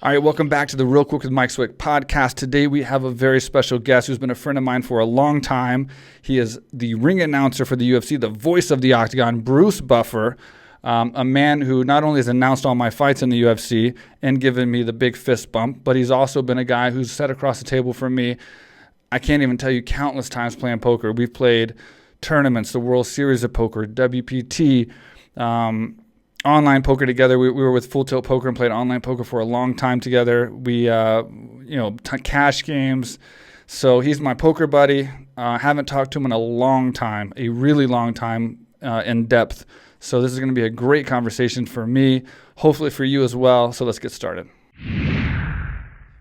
All right, welcome back to the Real Quick with Mike Swick podcast. Today we have a very special guest who's been a friend of mine for a long time. He is the ring announcer for the UFC, the voice of the octagon, Bruce Buffer, a man who not only has announced all my fights in the UFC and given me the big fist bump, but he's also been a guy who's sat across the table from me. I can't even tell you countless times playing poker. We've played tournaments, the World Series of Poker, WPT, online poker together. We were with Full Tilt Poker and played online poker for a long time together. We, cash games. So he's my poker buddy. Haven't talked to him in a long time, a really long time in depth. So this is going to be a great conversation for me, hopefully for you as well. So let's get started.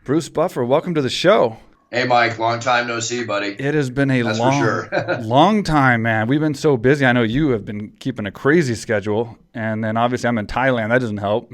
Bruce Buffer, welcome to the show. Hey, Mike, long time no see, buddy. It has been a long time, man. We've been so busy. I know you have been keeping a crazy schedule, and then obviously I'm in Thailand. That doesn't help.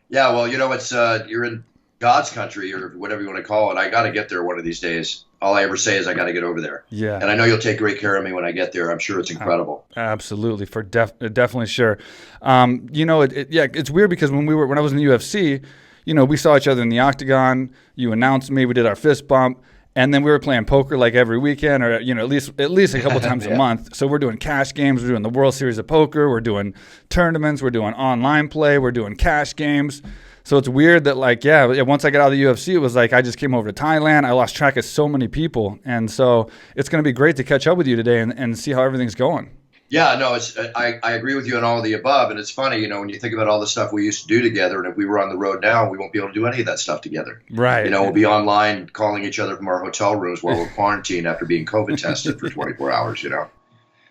Yeah, well, it's you're in God's country or whatever you want to call it. I got to get there one of these days. All I ever say is I got to get over there. Yeah. And I know you'll take great care of me when I get there. I'm sure it's incredible. Absolutely, definitely sure. It's weird because when I was in the UFC, we saw each other in the octagon. You announced me. We did our fist bump, and then we were playing poker like every weekend, or at least a couple times a month. So we're doing cash games. We're doing the World Series of Poker. We're doing tournaments. We're doing online play. We're doing cash games. So it's weird that once I got out of the UFC, it was like I just came over to Thailand. I lost track of so many people, and so it's going to be great to catch up with you today and see how everything's going. Yeah, no, I agree with you on all of the above, and it's funny, when you think about all the stuff we used to do together, and if we were on the road now, we won't be able to do any of that stuff together. Right. We'll be online calling each other from our hotel rooms while we're quarantined after being COVID tested for 24 hours,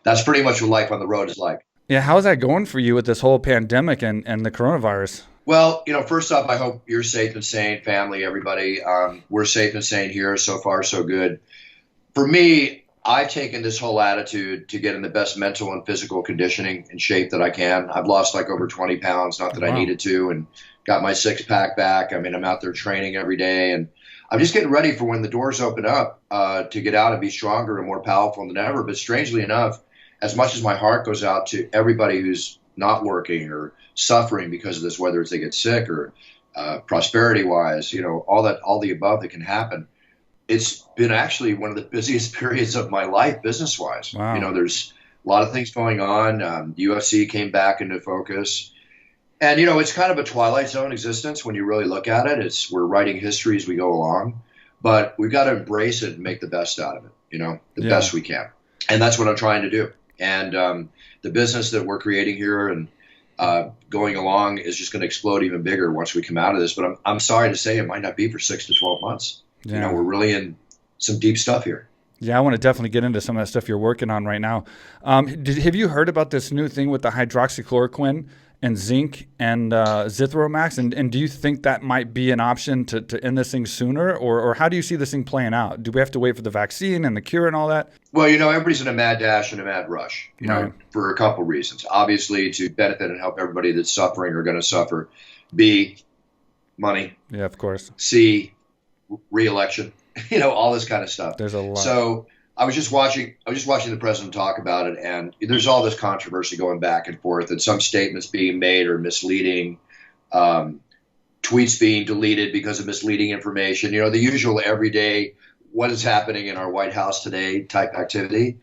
That's pretty much what life on the road is like. Yeah, how's that going for you with this whole pandemic and the coronavirus? Well, first off, I hope you're safe and sane, family, everybody. We're safe and sane here. So far, so good. For me, I've taken this whole attitude to get in the best mental and physical conditioning and shape that I can. I've lost over 20 pounds, not that I needed to, and got my six-pack back. I mean, I'm out there training every day, and I'm just getting ready for when the doors open up to get out and be stronger and more powerful than ever. But strangely enough, as much as my heart goes out to everybody who's not working or suffering because of this, whether it's they get sick or prosperity-wise, all the above that can happen, it's been actually one of the busiest periods of my life business-wise. Wow. There's a lot of things going on. UFC came back into focus. And, it's kind of a Twilight Zone existence when you really look at it. We're writing history as we go along. But we've got to embrace it and make the best out of it, the best we can. And that's what I'm trying to do. And the business that we're creating here and going along is just going to explode even bigger once we come out of this. But I'm sorry to say it might not be for 6 to 12 months. Yeah. We're really in some deep stuff here. Yeah, I want to definitely get into some of that stuff you're working on right now. Have you heard about this new thing with the hydroxychloroquine and zinc and Zithromax? And do you think that might be an option to end this thing sooner? Or how do you see this thing playing out? Do we have to wait for the vaccine and the cure and all that? Well, everybody's in a mad dash and a mad rush, for a couple reasons. Obviously, to benefit and help everybody that's suffering or going to suffer. B, money. Yeah, of course. C, re-election, all this kind of stuff. There's a lot. So I was just watching the president talk about it, and there's all this controversy going back and forth, and some statements being made are misleading, tweets being deleted because of misleading information. The usual everyday what is happening in our White House today type activity.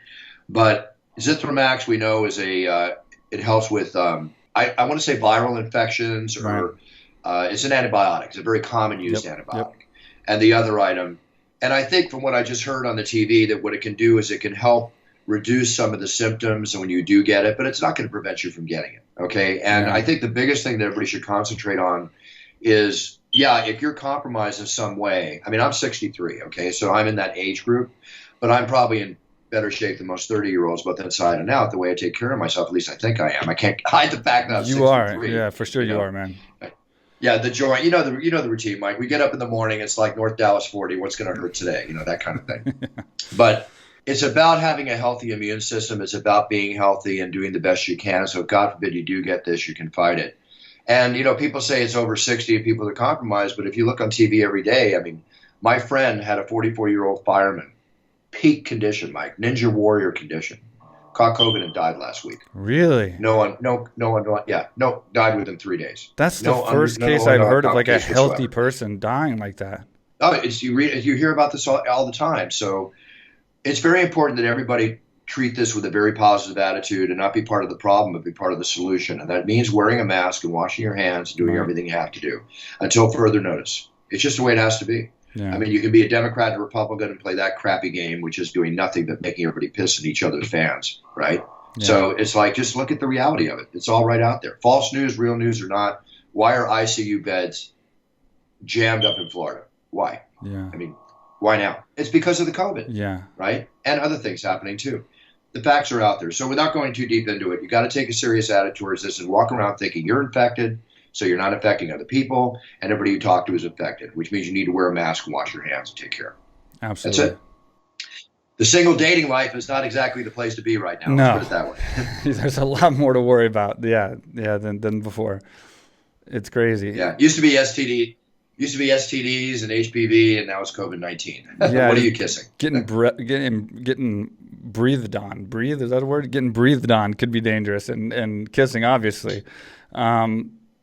But Zithromax, we know, is it helps with I want to say viral infections, or it's an antibiotic. It's a very common used antibiotic. Yep. And the other item, and I think from what I just heard on the TV, that what it can do is it can help reduce some of the symptoms when you do get it, but it's not going to prevent you from getting it. Okay. And I think the biggest thing that everybody should concentrate on is, if you're compromised in some way. I mean, I'm 63. Okay. So I'm in that age group, but I'm probably in better shape than most 30-year-olds, both inside and out, the way I take care of myself. At least I think I am. I can't hide the fact that I'm 63. You are. Yeah, for sure you are, man. Yeah, the joy. You know the routine, Mike. We get up in the morning. It's like North Dallas 40. What's going to hurt today? That kind of thing. But it's about having a healthy immune system. It's about being healthy and doing the best you can. So God forbid you do get this, you can fight it. And people say it's over 60 and people are compromised. But if you look on TV every day, I mean, my friend had a 44-year-old fireman, peak condition, Mike, Ninja Warrior condition. caught COVID and died last week. Really? No one, died within 3 days. That's the first case I've heard of like a healthy person dying like that. Oh, you hear about this all the time. So it's very important that everybody treat this with a very positive attitude and not be part of the problem, but be part of the solution. And that means wearing a mask and washing your hands and doing everything you have to do until further notice. It's just the way it has to be. Yeah. I mean, you can be a Democrat and a Republican and play that crappy game, which is doing nothing but making everybody piss at each other's fans, right? Yeah. So it's like, just look at the reality of it. It's all right out there. False news, real news or not. Why are ICU beds jammed up in Florida? Why? Yeah. I mean, why now? It's because of the COVID. Yeah. Right? And other things happening too. The facts are out there. So without going too deep into it, you got to take a serious attitude towards this and walk around thinking you're infected, so you're not affecting other people, and everybody you talk to is affected, which means you need to wear a mask and wash your hands and take care. Absolutely. That's it. The single dating life is not exactly the place to be right now. No. Let's put it that way. There's a lot more to worry about. Than before. It's crazy. Yeah. Used to be STDs and HPV, and now it's COVID-19. Yeah, what are you kissing? Getting breathed on. Breathe, is that a word? Getting breathed on could be dangerous, and kissing, obviously.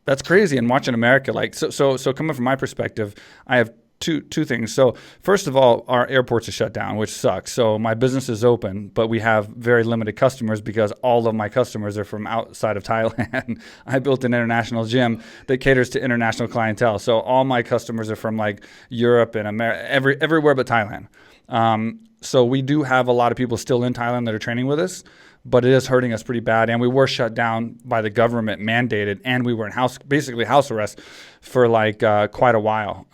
That's crazy. And watching America, like, so coming from my perspective, I have two things. So first of all, our airports are shut down, which sucks. So my business is open, but we have very limited customers because all of my customers are from outside of Thailand. I built an international gym that caters to international clientele. So all my customers are from like Europe and America, everywhere but Thailand. So we do have a lot of people still in Thailand that are training with us, but it is hurting us pretty bad. And we were shut down by the government, mandated, and we were in basically house arrest for like quite a while.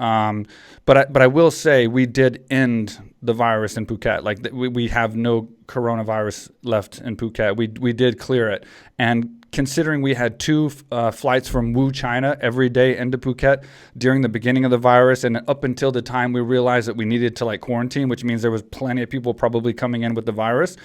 But I will say we did end the virus in Phuket. Like we have no coronavirus left in Phuket. We did clear it. And considering we had 2 flights from Wu, China every day into Phuket during the beginning of the virus and up until the time we realized that we needed to like quarantine, which means there was plenty of people probably coming in with the virus,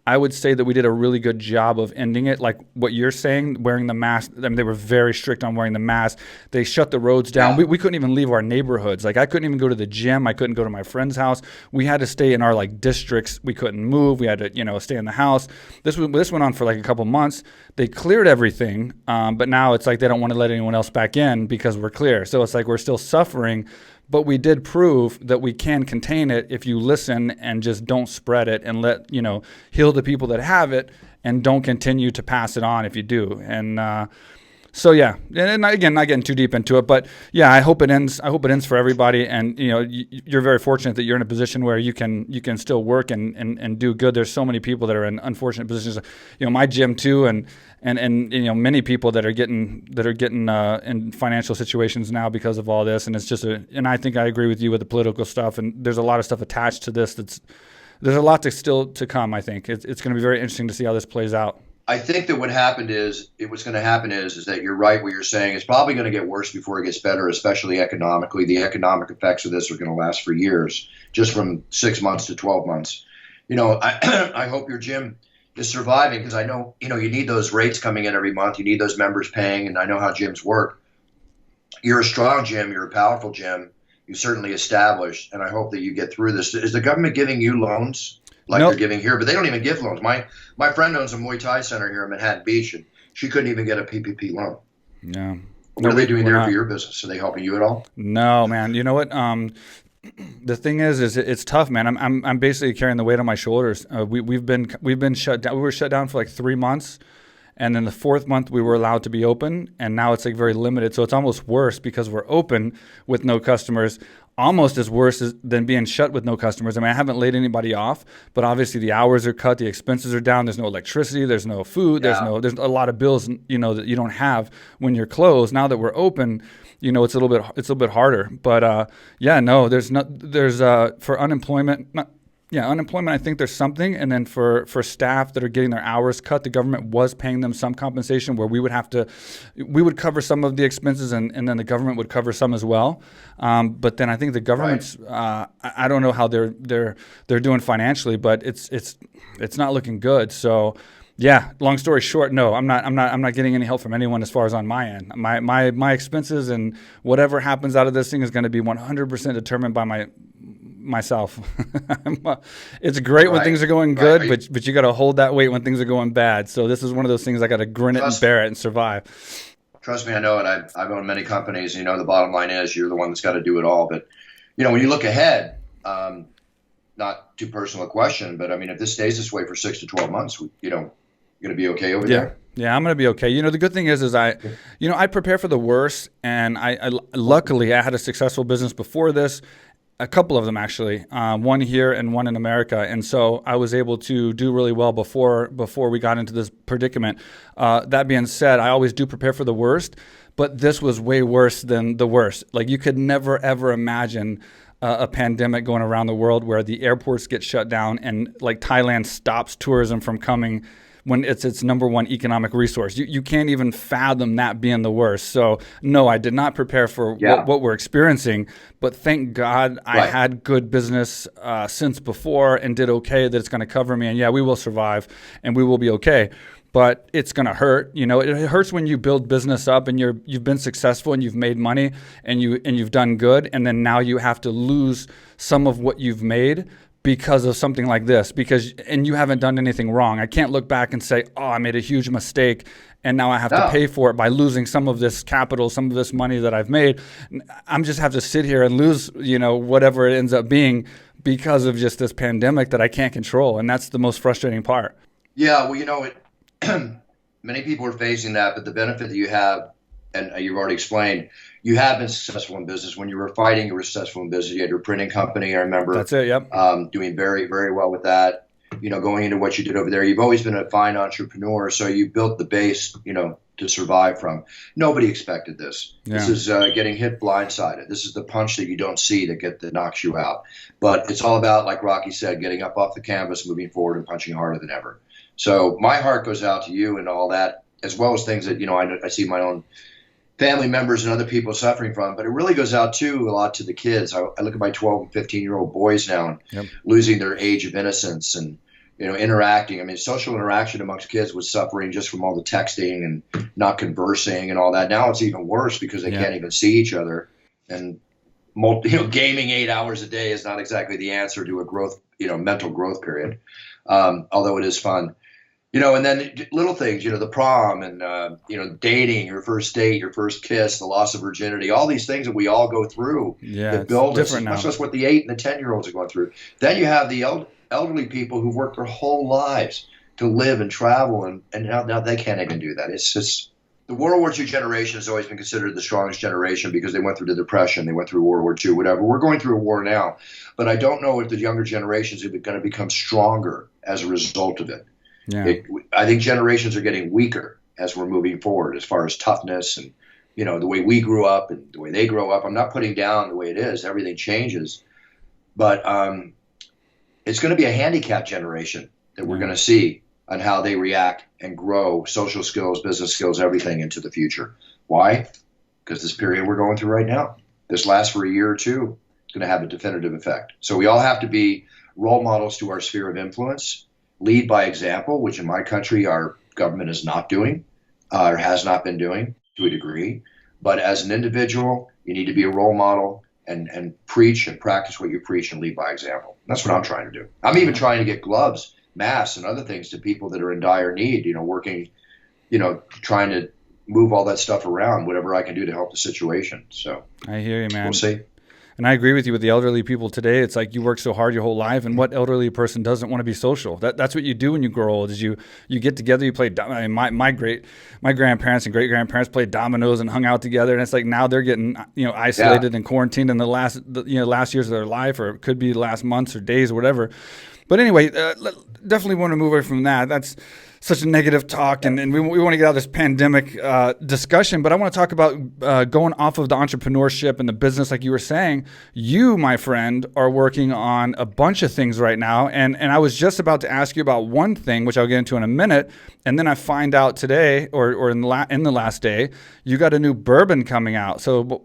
I would say that we did a really good job of ending it. Like what you're saying, wearing the mask. I mean, they were very strict on wearing the mask. They shut the roads down. Yeah. We couldn't even leave our neighborhoods. Like I couldn't even go to the gym. I couldn't go to my friend's house. We had to stay in our like districts. We couldn't move. We had to, stay in the house. This went on for like a couple months. They cleared everything, but now it's like they don't want to let anyone else back in because we're clear. So it's like we're still suffering. But we did prove that we can contain it if you listen and just don't spread it and heal the people that have it and don't continue to pass it on if you do. And so yeah, and again, not getting too deep into it, but yeah, I hope it ends. I hope it ends for everybody. And you're very fortunate that you're in a position where you can still work and do good. There's so many people that are in unfortunate positions. My gym too, and many people that are getting in financial situations now because of all this. And it's just and I think I agree with you with the political stuff. And there's a lot of stuff attached to this. There's a lot still to come. I think it's going to be very interesting to see how this plays out. I think that what's going to happen is that you're right what you're saying. It's probably going to get worse before it gets better, especially economically. The economic effects of this are going to last for years, just from 6 months to 12 months. I hope your gym is surviving because I know, you need those rates coming in every month. You need those members paying, and I know how gyms work. You're a strong gym. You're a powerful gym. You're certainly established, and I hope that you get through this. Is the government giving you loans? Like Nope. They're giving here, but they don't even give loans. My friend owns a Muay Thai center here in Manhattan Beach, and she couldn't even get a PPP loan. Yeah. What are they doing there for your business? Are they helping you at all? No, man. You know what? The thing is it's tough, man. I'm basically carrying the weight on my shoulders. We've been shut down. We were shut down for like 3 months, and then the 4th month we were allowed to be open, and now it's like very limited. So it's almost worse because we're open with no customers. Almost as worse than being shut with no customers. I mean, I haven't laid anybody off, but obviously the hours are cut, the expenses are down. There's no electricity, there's no food, there's a lot of bills, that you don't have when you're closed. Now that we're open, it's a little bit harder. But there's for unemployment. Unemployment, I think there's something. And then for staff that are getting their hours cut, the government was paying them some compensation where we would cover some of the expenses and then the government would cover some as well. But then I think the government's, I don't know how they're doing financially, but it's not looking good. So yeah, long story short, no, I'm not getting any help from anyone as far as on my end. My expenses and whatever happens out of this thing is going to be 100% determined by myself. It's great when things are going good, but you got to hold that weight when things are going bad. So this is one of those things I got to grin it and bear it and survive. Trust me, I know it. I've owned many companies. The bottom line is you're the one that's got to do it all. But, when you look ahead, not too personal a question, but I mean, if this stays this way for 6 to 12 months, going to be okay over there? Yeah, I'm going to be okay. The good thing is I prepare for the worst, and I luckily I had a successful business before this, a couple of them actually, one here and one in America, and so I was able to do really well before we got into this predicament. That being said, I always do prepare for the worst, but this was way worse than the worst. Like, you could never ever imagine a pandemic going around the world where the airports get shut down and like Thailand stops tourism from coming when it's its number one economic resource. You can't even fathom that being the worst. So no, I did not prepare for what we're experiencing, but thank God I had good business since before and did okay that it's going to cover me. And yeah, we will survive and we will be okay. But it's going to hurt. It hurts when you build business up and you've been successful and you've made money and you've done good, and then now you have to lose some of what you've made because of something like this, and you haven't done anything wrong. I can't look back and say, oh, I made a huge mistake and now I have to pay for it by losing some of this capital, some of this money that I've made. I'm just have to sit here and lose, whatever it ends up being because of just this pandemic that I can't control. And that's the most frustrating part. Yeah, well, many people are facing that, but the benefit that you have, and you've already explained, you have been successful in business. When you were fighting, you were successful in business. You had your printing company, I remember. That's it, yep. Doing very, very well with that. Going into what you did over there, you've always been a fine entrepreneur, so you built the base, to survive from. Nobody expected this. Yeah. This is getting hit blindsided. This is the punch that you don't see that knocks you out. But it's all about, like Rocky said, getting up off the canvas, moving forward, and punching harder than ever. So my heart goes out to you and all that, as well as things that, I see my own family members and other people suffering from, but it really goes out too a lot to the kids. I look at my 12 and 15-year-old boys now and losing their age of innocence and, interacting. I mean, social interaction amongst kids was suffering just from all the texting and not conversing and all that. Now it's even worse because they can't even see each other. And, gaming 8 hours a day is not exactly the answer to a growth, mental growth period, although it is fun. And then little things, the prom and, dating, your first date, your first kiss, the loss of virginity, all these things that we all go through that build us, much less what the 8 and the 10-year-olds are going through. Then you have the elderly people who've worked their whole lives to live and travel, and now they can't even do that. It's just the World War II generation has always been considered the strongest generation because they went through the Depression, they went through World War II, whatever. We're going through a war now, but I don't know if the younger generations are going to become stronger as a result of it. Yeah. I think generations are getting weaker as we're moving forward as far as toughness and, the way we grew up and the way they grow up. I'm not putting down the way it is. Everything changes. But it's going to be a handicapped generation that we're going to see on how they react and grow social skills, business skills, everything into the future. Why? Because this period we're going through right now, this lasts for a year or two, it's going to have a definitive effect. So we all have to be role models to our sphere of influence. Lead by example, which in my country our government is not doing or has not been doing to a degree. But as an individual, you need to be a role model and preach and practice what you preach and lead by example. That's what I'm trying to do. I'm even trying to get gloves, masks, and other things to people that are in dire need, working, trying to move all that stuff around, whatever I can do to help the situation. So I hear you, man. We'll see. And I agree with you with the elderly people today. It's like you work so hard your whole life, and what elderly person doesn't want to be social? That's what you do when you grow old. Is you get together, you play. I mean, my grandparents and great grandparents played dominoes and hung out together, and it's like now they're getting isolated and quarantined in the last years of their life, or it could be the last months or days or whatever. But anyway, definitely want to move away from that. That's such a negative talk, and we want to get out of this pandemic discussion, but I want to talk about going off of the entrepreneurship and the business like you were saying. You, my friend, are working on a bunch of things right now, and I was just about to ask you about one thing, which I'll get into in a minute, and then I find out today, or in the last day, you got a new bourbon coming out. So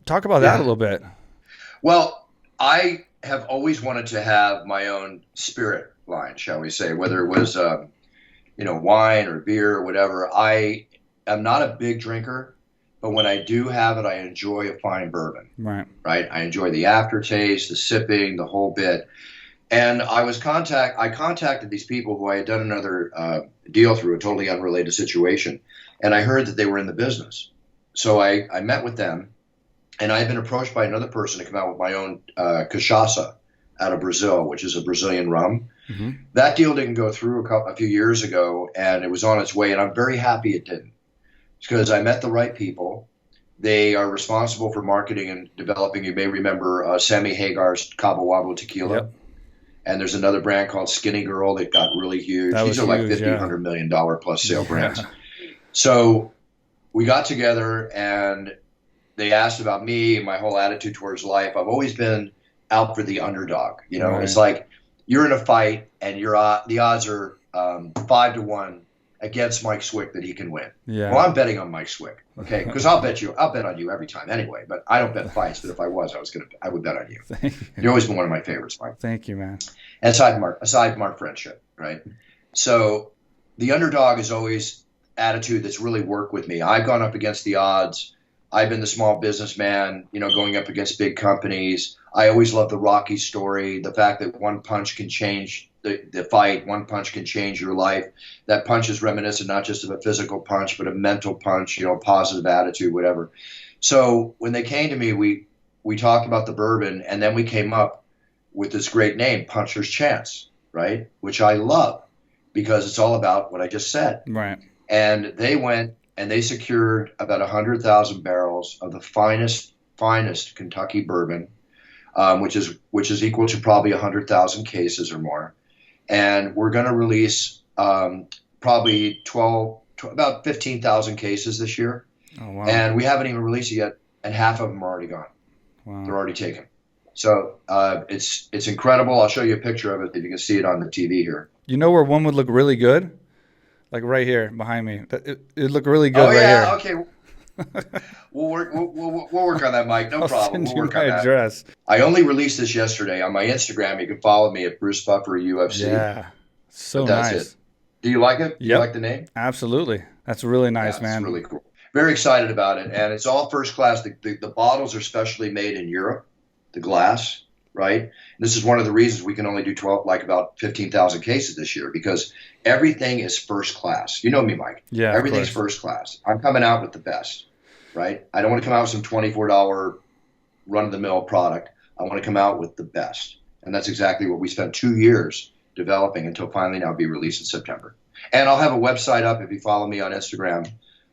talk about that a little bit. Well, I have always wanted to have my own spirit line, shall we say, whether it was wine or beer or whatever. I am not a big drinker, but when I do have it, I enjoy a fine bourbon. Right. Right. I enjoy the aftertaste, the sipping, the whole bit. And I contacted these people who I had done another deal through, a totally unrelated situation, and I heard that they were in the business. So I met with them, and I had been approached by another person to come out with my own cachaça out of Brazil, which is a Brazilian rum. Mm-hmm. That deal didn't go through a few years ago, and it was on its way, and I'm very happy it didn't, because I met the right people. They are responsible for marketing and developing. You may remember Sammy Hagar's Cabo Wabo tequila. Yep. And there's another brand called Skinny Girl that got really huge. These are like $50, $100 million plus sale brands. So we got together and they asked about me and my whole attitude towards life. I've always been out for the underdog. You know, It's like you're in a fight and the odds are 5-1 against Mike Swick that he can win. Yeah. Well, I'm betting on Mike Swick, okay? Because I'll bet on you every time anyway. But I don't bet fights. But if I was, I would bet on you. You've always been one of my favorites, Mike. Thank you, man. And aside from our friendship, right? So the underdog is always attitude that's really worked with me. I've gone up against the odds. I've been the small businessman, going up against big companies. I always love the Rocky story, the fact that one punch can change the fight, one punch can change your life. That punch is reminiscent not just of a physical punch, but a mental punch, positive attitude, whatever. So when they came to me, we talked about the bourbon, and then we came up with this great name, Puncher's Chance, right? Which I love because it's all about what I just said. Right. And they went and they secured about 100,000 barrels of the finest Kentucky bourbon, which is equal to probably 100,000 cases or more. And we're going to release probably about 15,000 cases this year. Oh, wow. And we haven't even released it yet, and half of them are already gone. Wow. They're already taken. So it's incredible. I'll show you a picture of it if you can see it on the TV here. You know where one would look really good? Like right here behind me. It'd look really good here. Okay. We'll work on that, Mike. No problem. We'll work on that. Address. I only released this yesterday on my Instagram. You can follow me at Bruce Buffer UFC. Yeah, so that's nice. It. Do you like it? Yep. You like the name? Absolutely. That's really nice, man. It's really cool. Very excited about it, and it's all first class. The bottles are specially made in Europe. The glass, right? And this is one of the reasons we can only do about 15,000 cases this year, because everything is first class. You know me, Mike. Yeah, everything's first class. I'm coming out with the best, right? I don't want to come out with some $24 run-of-the-mill product. I want to come out with the best, and that's exactly what we spent 2 years developing until finally now be released in September. And I'll have a website up if you follow me on Instagram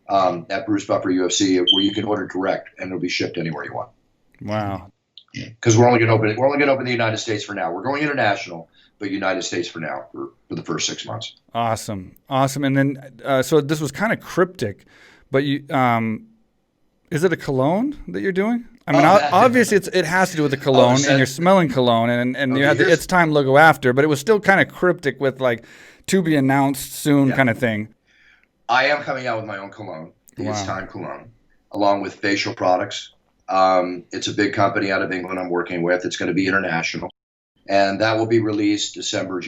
at Bruce Buffer UFC, where you can order direct and it'll be shipped anywhere you want. Wow. Because we're only going to open the United States for now. We're going international, but United States for now for the first 6 months. Awesome. And then, so this was kind of cryptic, but you, is it a cologne that you're doing? I mean, obviously it has to do with the cologne, and you're smelling cologne, and you had the It's Time logo after, but it was still kind of cryptic with like to be announced soon kind of thing. I am coming out with my own cologne, the It's Time cologne, along with facial products. It's a big company out of England I'm working with. It's going to be international. And that will be released December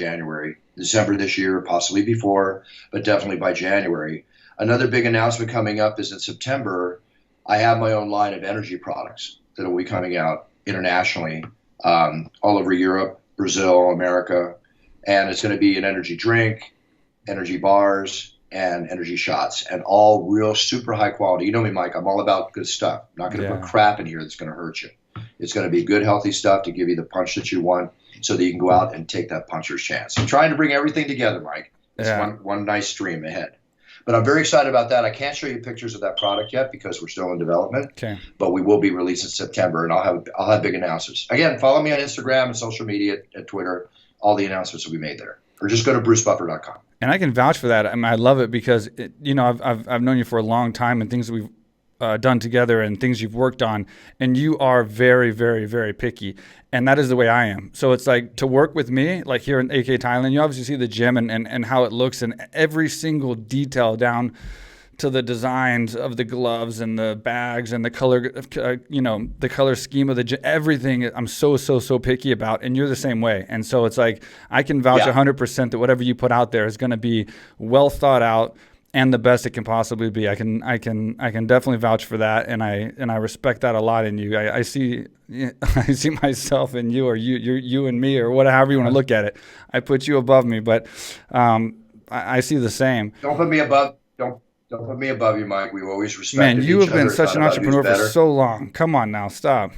this year, possibly before, but definitely by January. Another big announcement coming up is in September. I have my own line of energy products that will be coming out internationally, all over Europe, Brazil, America. And it's going to be an energy drink, energy bars, and energy shots, and all real super high quality. You know me, Mike. I'm all about good stuff. I'm not going to put crap in here that's going to hurt you. It's going to be good, healthy stuff to give you the punch that you want so that you can go out and take that puncher's chance. I'm trying to bring everything together, Mike. It's one nice stream ahead. But I'm very excited about that. I can't show you pictures of that product yet because we're still in development. Okay. But we will be released in September, and I'll have big announcements. Again, follow me on Instagram and social media, at Twitter. All the announcements will be made there. Or just go to brucebuffer.com. And I can vouch for that. I mean, I love it because I've known you for a long time, and things that we've done together and things you've worked on, and you are very, very, very picky, and that is the way I am. So it's like to work with me, like here in AK Thailand, you obviously see the gym and how it looks, and every single detail down to the designs of the gloves and the bags and the color, the color scheme of the gym, everything I'm so picky about, and you're the same way. And so it's like I can vouch 100% that whatever you put out there is going to be well thought out and the best it can possibly be. I can definitely vouch for that, and I respect that a lot in you. I see myself in you, or you and me, or whatever you want to look at it. I put you above me, but I see the same. Don't put me above. Don't put me above you, Mike. We've always respected Man, you each have been other. such an entrepreneur for so long. Come on now, stop.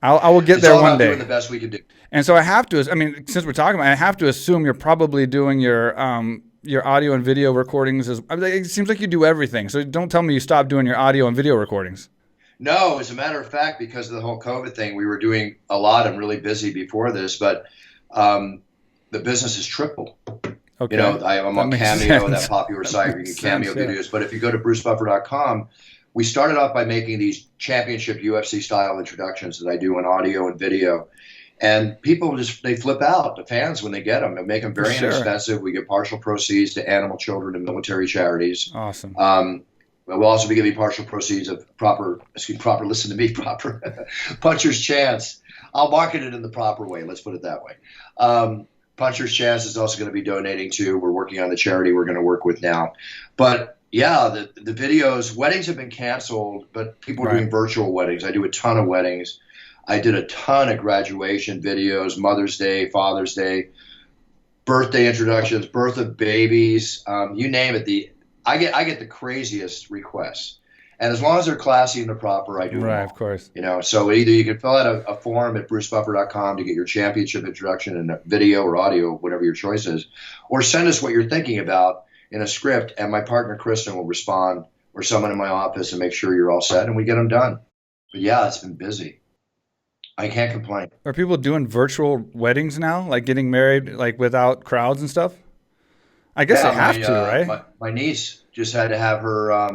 I will get there one day. Doing the best we can do. And so I have to. I mean, since we're talking about it, I have to assume you're probably doing your audio and video recordings. It seems like you do everything. So don't tell me you stopped doing your audio and video recordings. No, as a matter of fact, because of the whole COVID thing, we were doing a lot and really busy before this, but the business has tripled. Okay. You know, I'm on Cameo, that popular site where you can Cameo videos. But if you go to brucebuffer.com, we started off by making these championship UFC style introductions that I do in audio and video. And people they flip out, the fans, when they get them. They make them very inexpensive. We give partial proceeds to animal, children, and military charities. Awesome. We'll also be giving partial proceeds of proper Puncher's Chance. I'll market it in the proper way. Let's put it that way. Puncher's Chance is also going to be donating to. We're working on the charity we're going to work with now. But yeah, the videos, weddings have been canceled, but people are doing virtual weddings. I do a ton of weddings. I did a ton of graduation videos, Mother's Day, Father's Day, birthday introductions, birth of babies, you name it. I get the craziest requests. And as long as they're classy and they're proper, I do them all. Of course. You know, so either you can fill out a form at brucebuffer.com to get your championship introduction in video or audio, whatever your choice is, or send us what you're thinking about in a script, and my partner Kristen will respond, or someone in my office, and make sure you're all set, and we get them done. But yeah, it's been busy. I can't complain. Are people doing virtual weddings now, like getting married, like without crowds and stuff? I guess they have to, right? My niece just had to have her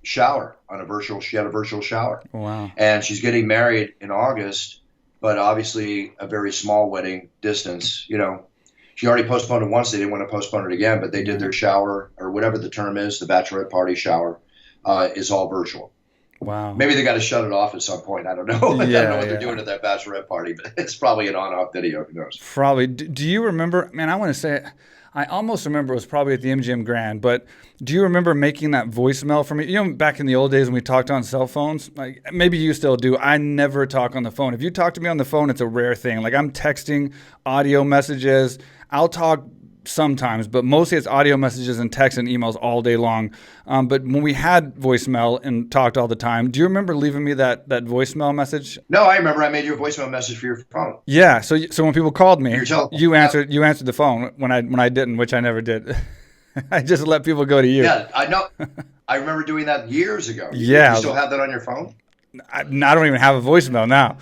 shower on a virtual. She had a virtual shower. Wow. And she's getting married in August, but obviously a very small wedding distance. You know, she already postponed it once. They didn't want to postpone it again, but they did their shower, or whatever the term is, the bachelorette party shower, is all virtual. Wow. Maybe they got to shut it off at some point. I don't know. I don't know what they're doing at that bachelorette party, but it's probably an on-off video. Who knows? Probably. Do you remember? Man, I want to say, I almost remember it was probably at the MGM Grand. But do you remember making that voicemail for me? You know, back in the old days when we talked on cell phones. Like maybe you still do. I never talk on the phone. If you talk to me on the phone, it's a rare thing. Like I'm texting audio messages. I'll talk sometimes, but mostly it's audio messages and text and emails all day long. But when we had voicemail and talked all the time, do you remember leaving me that voicemail message? No, I remember. I made you a voicemail message for your phone. Yeah. So when people called me, you answered the phone when I didn't, which I never did. I just let people go to you. Yeah, I know. I remember doing that years ago. Yeah. You still have that on your phone? I don't even have a voicemail now.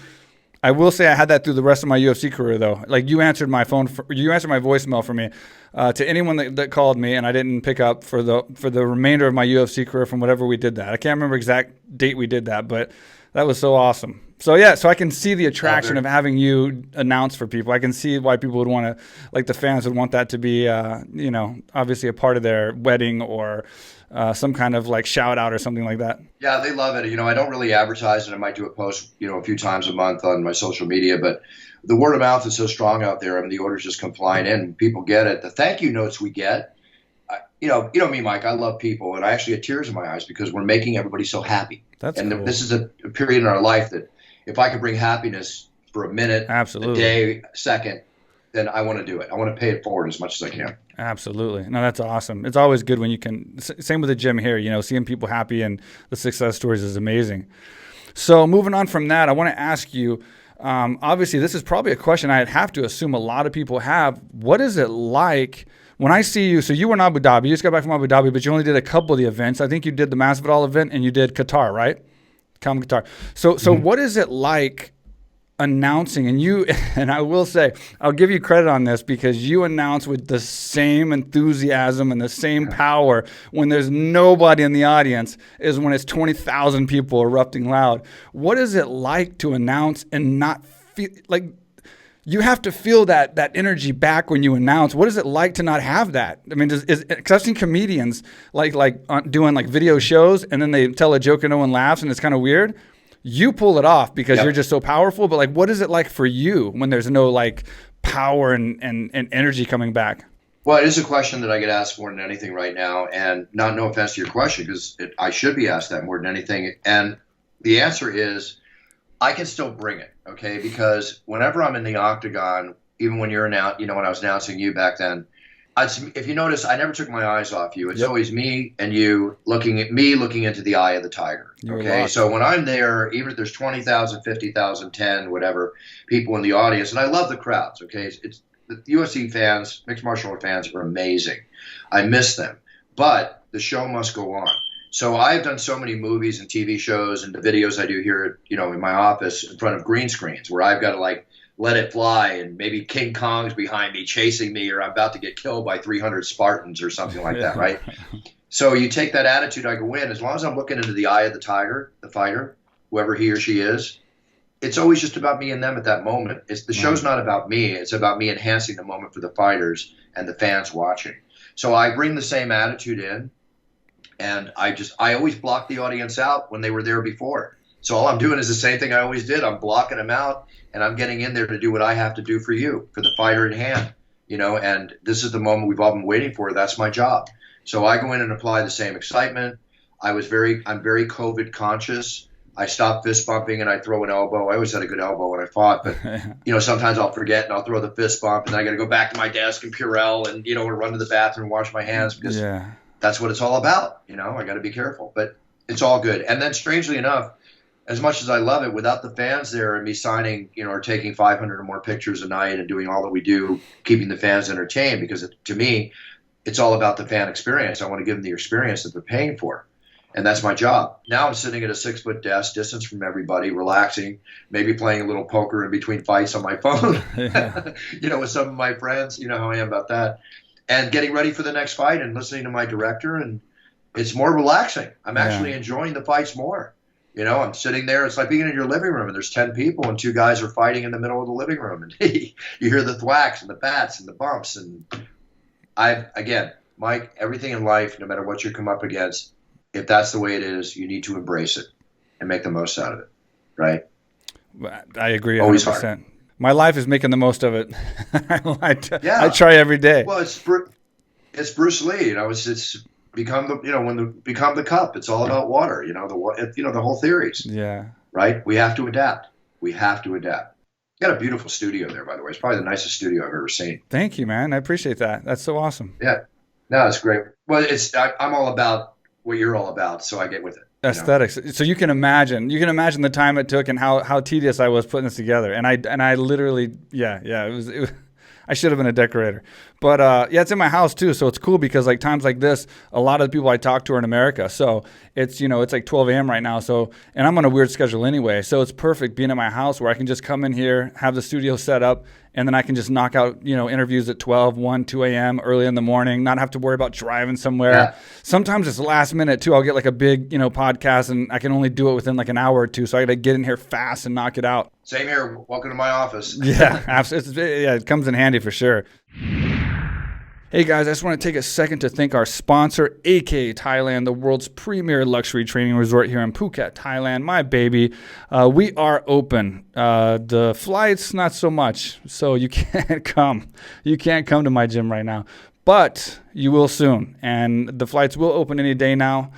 I will say I had that through the rest of my UFC career, though. Like you answered my voicemail for me to anyone that called me, and I didn't pick up for the remainder of my UFC career from whatever we did that. I can't remember exact date we did that, but that was so awesome. So yeah, so I can see the attraction of having you announce for people. I can see why people would want to, like the fans would want that to be, obviously a part of their wedding or some kind of like shout out or something like that. Yeah, they love it. You know, I don't really advertise it. I might do a post, a few times a month on my social media, but the word of mouth is so strong out there. I mean, the orders just come flying in. People get it. The thank you notes we get, you know me, Mike, I love people, and I actually had tears in my eyes because we're making everybody so happy. That's cool. This is a period in our life that if I could bring happiness for a minute, absolutely, a day, a second, then I want to do it. I want to pay it forward as much as I can. Absolutely. No, that's awesome. It's always good when you can, same with the gym here, seeing people happy and the success stories is amazing. So moving on from that, I want to ask you, obviously this is probably a question I'd have to assume a lot of people have. What is it like when I see you? So you were in Abu Dhabi, you just got back from Abu Dhabi, but you only did a couple of the events. I think you did the Masvidal event and you did Qatar, right? Qatar. So what is it like announcing, and I will say, I'll give you credit on this because you announce with the same enthusiasm and the same power when there's nobody in the audience as when it's 20,000 people erupting loud. What is it like to announce and not feel like you have to feel that energy back when you announce? What is it like to not have that? I mean, because I've seen comedians like doing like video shows and then they tell a joke and no one laughs and it's kind of weird. You pull it off because you're just so powerful. But like, what is it like for you when there's no like power and energy coming back? Well, it is a question that I get asked more than anything right now, and no offense to your question, because I should be asked that more than anything. And the answer is I can still bring it, okay? Because whenever I'm in the octagon, even when when I was announcing you back then, if you notice, I never took my eyes off you. It's always me and you looking into the eye of the tiger. Okay. So when I'm there, even if there's 20,000, 50,000, 10, whatever people in the audience, and I love the crowds. Okay. It's the UFC fans, mixed martial art fans are amazing. I miss them, but the show must go on. So I've done so many movies and TV shows and the videos I do here, in my office in front of green screens where I've got to let it fly and maybe King Kong's behind me chasing me or I'm about to get killed by 300 Spartans or something like that, right? So you take that attitude, I go in, as long as I'm looking into the eye of the tiger, the fighter, whoever he or she is, it's always just about me and them at that moment. The show's not about me. It's about me enhancing the moment for the fighters and the fans watching. So I bring the same attitude in, and I always block the audience out when they were there before. So all I'm doing is the same thing I always did. I'm blocking them out, and I'm getting in there to do what I have to do for you, for the fighter in hand, and this is the moment we've all been waiting for. That's my job. So I go in and apply the same excitement. I'm very COVID conscious. I stop fist bumping and I throw an elbow. I always had a good elbow when I fought, but sometimes I'll forget and I'll throw the fist bump, and then I got to go back to my desk and Purell and or run to the bathroom and wash my hands because that's what it's all about. I got to be careful, but it's all good. And then strangely enough, as much as I love it, without the fans there and me signing, or taking 500 or more pictures a night and doing all that we do, keeping the fans entertained, because to me, it's all about the fan experience. I want to give them the experience that they're paying for. And that's my job. Now I'm sitting at a 6-foot desk, distance from everybody, relaxing, maybe playing a little poker in between fights on my phone, with some of my friends. You know how I am about that. And getting ready for the next fight and listening to my director. And it's more relaxing. I'm actually enjoying the fights more. I'm sitting there. It's like being in your living room and there's 10 people and 2 guys are fighting in the middle of the living room. And you hear the thwacks and the bats and the bumps. And again, Mike, everything in life, no matter what you come up against, if that's the way it is, you need to embrace it and make the most out of it, right? I agree 100%. Always hard. My life is making the most of it. I try every day. Well, it's Bruce Lee. It's become the cup. It's all about water. The whole theories. Yeah. Right. We have to adapt. You got a beautiful studio there, by the way. It's probably the nicest studio I've ever seen. Thank you, man. I appreciate that. That's so awesome. Yeah. No, it's great. Well, I'm all about what you're all about, so I get with it. Aesthetics. So you can imagine the time it took and how tedious I was putting this together. And I literally, it was I should have been a decorator. But it's in my house too, so it's cool because times like this, a lot of the people I talk to are in America. So it's it's like 12 a.m. right now. So and I'm on a weird schedule anyway. So it's perfect being at my house where I can just come in here, have the studio set up, and then I can just knock out interviews at 12, 1, 2 a.m. early in the morning, not have to worry about driving somewhere. Yeah. Sometimes it's last minute too. I'll get a big podcast and I can only do it within an hour or two. So I got to get in here fast and knock it out. Same here. Welcome to my office. Yeah, absolutely. It comes in handy for sure. Hey guys, I just want to take a second to thank our sponsor, AK Thailand, the world's premier luxury training resort here in Phuket, Thailand. My baby, we are open. The flights, not so much. So you can't come. You can't come to my gym right now, but you will soon. And the flights will open any day now.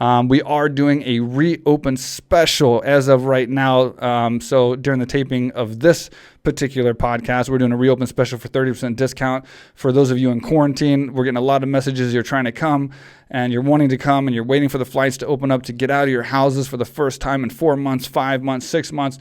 We are doing a reopen special as of right now. So during the taping of this particular podcast, we're doing a reopen special for 30% discount for those of you in quarantine. We're getting a lot of messages. You're trying to come and you're wanting to come and you're waiting for the flights to open up to get out of your houses for the first time in 4 months, 5 months, 6 months,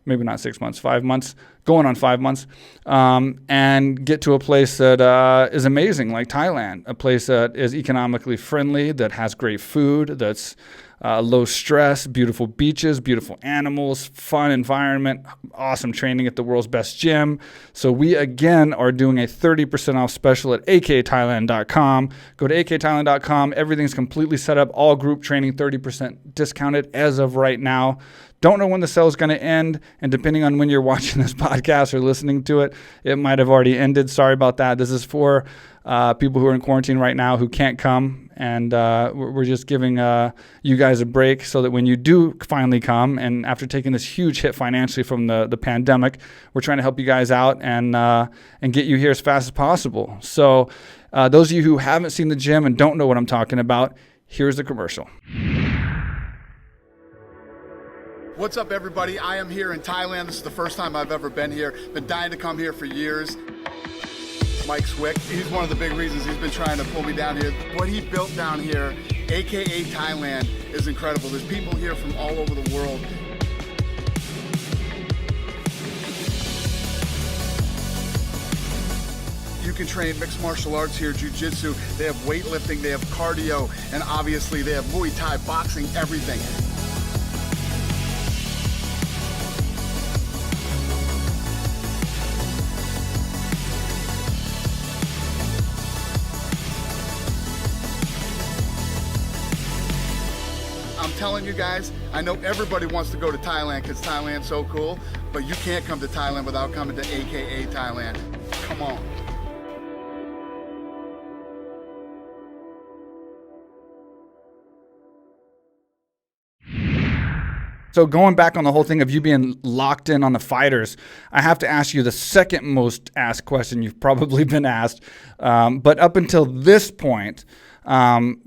maybe not 6 months, 5 months, going on 5 months, and get to a place that is amazing, like Thailand, a place that is economically friendly, that has great food, that's low stress, beautiful beaches, beautiful animals, fun environment, awesome training at the world's best gym. So we, again, are doing a 30% off special at akthailand.com. Go to akthailand.com. Everything's completely set up, all group training, 30% discounted as of right now. Don't know when the sale is going to end, and depending on when you're watching this podcast or listening to it, it might have already ended. Sorry about that. This is for people who are in quarantine right now who can't come and we're just giving you guys a break so that when you do finally come, and after taking this huge hit financially from the pandemic, we're trying to help you guys out and get you here as fast as possible. So those of you who haven't seen the gym and don't know what I'm talking about, here's the commercial. What's up, everybody? I am here in Thailand. This is the first time I've ever been here. Been dying to come here for years. Mike Swick, he's one of the big reasons he's been trying to pull me down here. What he built down here, AKA Thailand, is incredible. There's people here from all over the world. You can train mixed martial arts here, jiu-jitsu. They have weightlifting, they have cardio, and obviously they have Muay Thai, boxing, everything. I'm telling you guys, I know everybody wants to go to Thailand because Thailand's so cool, but you can't come to Thailand without coming to AKA Thailand. Come on. So going back on the whole thing of you being locked in on the fighters, I have to ask you the second most asked question you've probably been asked. But up until this point,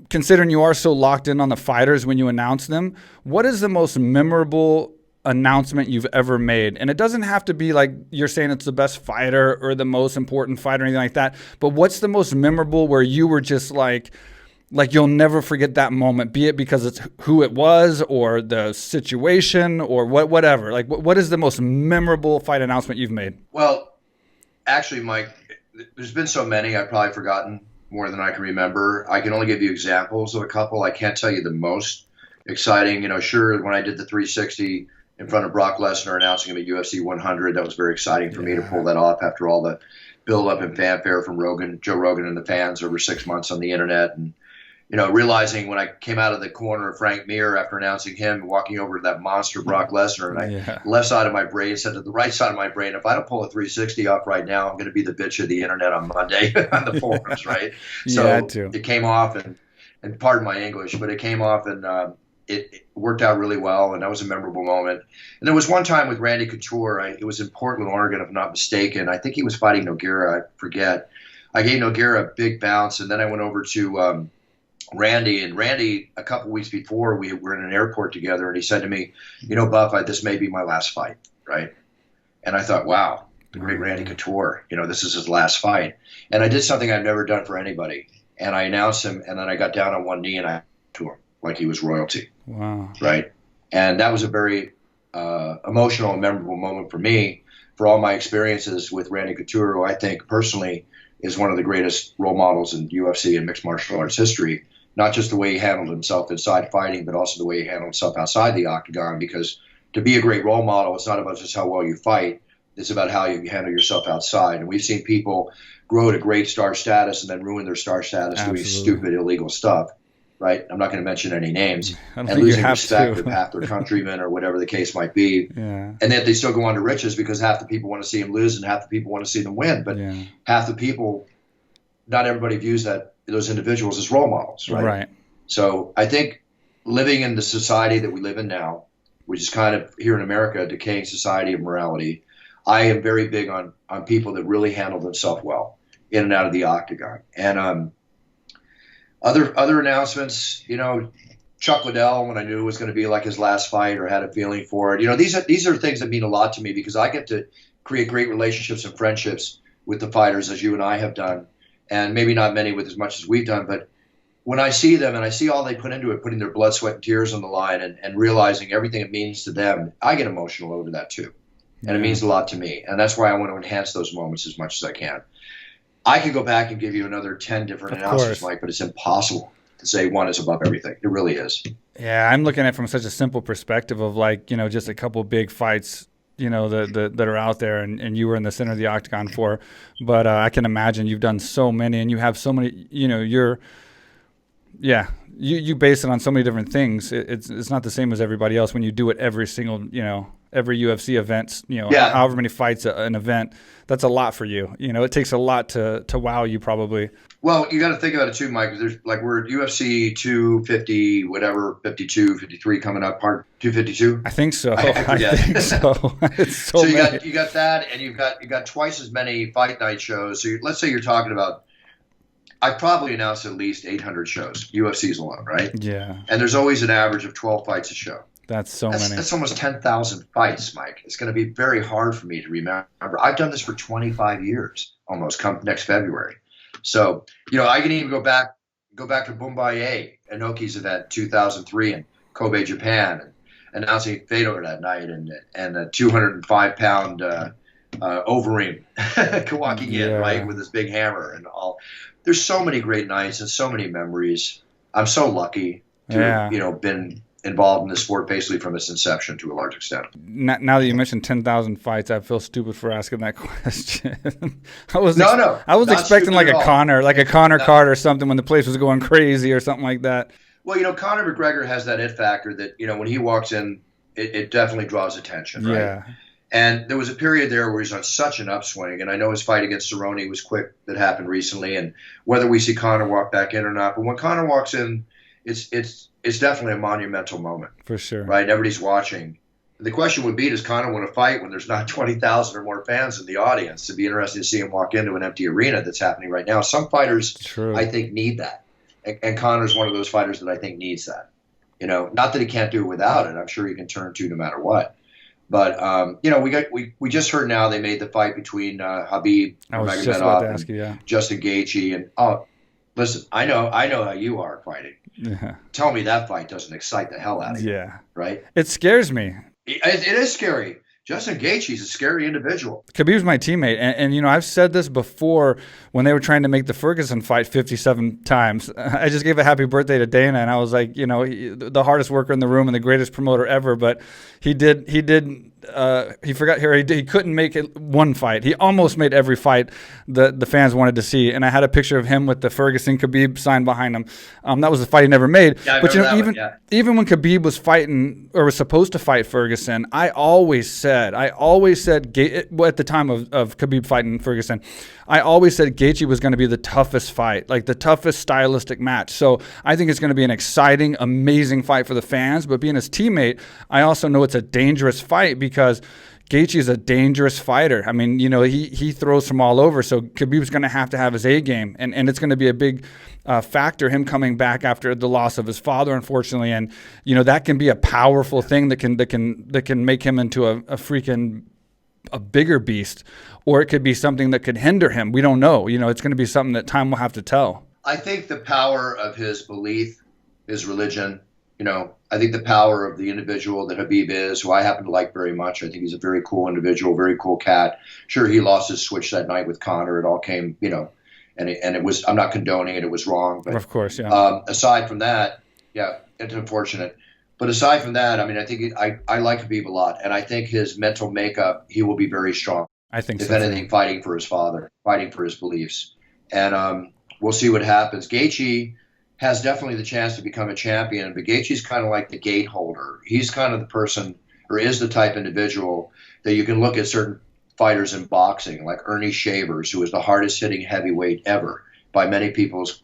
considering you are so locked in on the fighters when you announce them, what is the most memorable announcement you've ever made? And it doesn't have to be like you're saying it's the best fighter or the most important fighter or anything like that. But what's the most memorable where you were just like you'll never forget that moment, be it because it's who it was or the situation or whatever. Like what is the most memorable fight announcement you've made? Well, actually, Mike, there's been so many I've probably forgotten more than I can remember. I can only give you examples of a couple. I can't tell you the most exciting. Sure, when I did the 360 in front of Brock Lesnar announcing him at UFC 100, that was very exciting for me to pull that off after all the build-up and fanfare from Joe Rogan and the fans over 6 months on the internet. And realizing when I came out of the corner of Frank Mir after announcing him, walking over to that monster Brock Lesnar, and left side of my brain said to the right side of my brain, if I don't pull a 360 off right now, I'm going to be the bitch of the internet on Monday on the forums, right? So it came off, and pardon my English, but it came off, and it worked out really well, and that was a memorable moment. And there was one time with Randy Couture, it was in Portland, Oregon, if I'm not mistaken. I think he was fighting Nogueira, I forget. I gave Nogueira a big bounce, and then I went over to Randy, and Randy, a couple weeks before, we were in an airport together, and he said to me, Buff, this may be my last fight, right? And I thought, wow, the great Randy Couture, this is his last fight. And I did something I've never done for anybody, and I announced him, and then I got down on one knee, and I to him like he was royalty. Wow. Right? And that was a very emotional and memorable moment for me, for all my experiences with Randy Couture, who I think personally is one of the greatest role models in UFC and mixed martial arts history. Not just the way he handled himself inside fighting, but also the way he handled himself outside the octagon. Because to be a great role model, it's not about just how well you fight. It's about how you handle yourself outside. And we've seen people grow to great star status and then ruin their star status doing stupid, illegal stuff. Right? I'm not going to mention any names. And losing respect with half their countrymen or whatever the case might be. Yeah. And then they still go on to riches because half the people want to see them lose and half the people want to see them win. But half the people, not everybody views those individuals as role models, right? Right. So I think living in the society that we live in now, which is kind of here in America, a decaying society of morality, I am very big on people that really handle themselves well in and out of the octagon. And other announcements, Chuck Liddell, when I knew it was going to be like his last fight or had a feeling for it, these are things that mean a lot to me because I get to create great relationships and friendships with the fighters as you and I have done. And maybe not many with as much as we've done, but when I see them and I see all they put into it, putting their blood, sweat, and tears on the line and realizing everything it means to them, I get emotional over that too. And it means a lot to me. And that's why I want to enhance those moments as much as I can. I could go back and give you another 10 different announcements, Mike, but it's impossible to say one is above everything. It really is. Yeah, I'm looking at it from such a simple perspective of just a couple big fights that are out there and you were in the center of the octagon for. But I can imagine you've done so many and you have so many, you base it on so many different things. It's not the same as everybody else when you do it every single, every UFC event, however many fights an event. That's a lot for you. It takes a lot to wow you probably. Well, you got to think about it too, Mike. There's like we're at UFC 250, whatever, 52, 53 coming up, part 252. I think so. I forget. I think so. It's So you many. got that, and you got twice as many fight night shows. So let's say you're talking about. I've probably announced at least 800 shows, UFC's alone, right? Yeah. And there's always an average of 12 fights a show. That's so many. That's almost 10,000 fights, Mike. It's going to be very hard for me to remember. I've done this for 25 years, almost, come next February. So, I can even go back to Bombaye, Inoki's event 2003 in Kobe, Japan, and announcing Fedor that night, and a 205-pound Overeem walking in, right, with his big hammer and all. There's so many great nights and so many memories. I'm so lucky to have, been involved in the sport basically from its inception to a large extent. Now that you mentioned 10,000 fights, I feel stupid for asking that question. I was expecting like a Connor card or something when the place was going crazy or something like that. Well, Conor McGregor has that it factor that, when he walks in, it definitely draws attention, right? Yeah. And there was a period there where he was on such an upswing, and I know his fight against Cerrone was quick, that happened recently, and whether we see Conor walk back in or not, but when Conor walks in, it's definitely a monumental moment. For sure. Right? Everybody's watching. The question would be, does Conor want to fight when there's not 20,000 or more fans in the audience? It'd be interesting to see him walk into an empty arena that's happening right now. Some fighters, I think, need that. And Conor's one of those fighters that I think needs that. Not that he can't do it without it. I'm sure he can turn to no matter what. But, we just heard now they made the fight between Khabib and Justin Gaethje. And, listen, I know how you are fighting. Yeah. Tell me that fight doesn't excite the hell out of you. Yeah. Right? It scares me. It is scary. Justin Gaethje's a scary individual. Khabib's my teammate, and I've said this before when they were trying to make the Ferguson fight 57 times. I just gave a happy birthday to Dana, and I was like, the hardest worker in the room and the greatest promoter ever, but he forgot here. He couldn't make it one fight. He almost made every fight that the fans wanted to see. And I had a picture of him with the Ferguson Khabib sign behind him. That was the fight he never made. Yeah, but even when Khabib was fighting or was supposed to fight Ferguson, I always said at the time of Khabib fighting Ferguson, I always said Gaethje was going to be the toughest fight, like the toughest stylistic match. So I think it's going to be an exciting, amazing fight for the fans. But being his teammate, I also know it's a dangerous fight because Gaethje is a dangerous fighter. I mean, he throws from all over. So Khabib's going to have his A game, and it's going to be a big factor, him coming back after the loss of his father, unfortunately. And that can be a powerful thing that can make him into a bigger beast, or it could be something that could hinder him. We don't know. It's going to be something that time will have to tell. I think the power of his belief, his religion, I think the power of the individual that Khabib is, who I happen to like very much. I think he's a very cool individual, very cool cat. Sure, he lost his switch that night with Conor. It all came, and it was, I'm not condoning it. It was wrong. But of course, yeah. Aside from that, yeah, it's unfortunate. But aside from that, I mean, I think I like Khabib a lot. And I think his mental makeup, he will be very strong. I think if anything, fighting for his father, fighting for his beliefs. And we'll see what happens. Gaethje has definitely the chance to become a champion, but Gaethje's kind of like the gate holder. He's kind of the person, or is the type individual that you can look at certain fighters in boxing, like Ernie Shavers, who was the hardest hitting heavyweight ever by many people's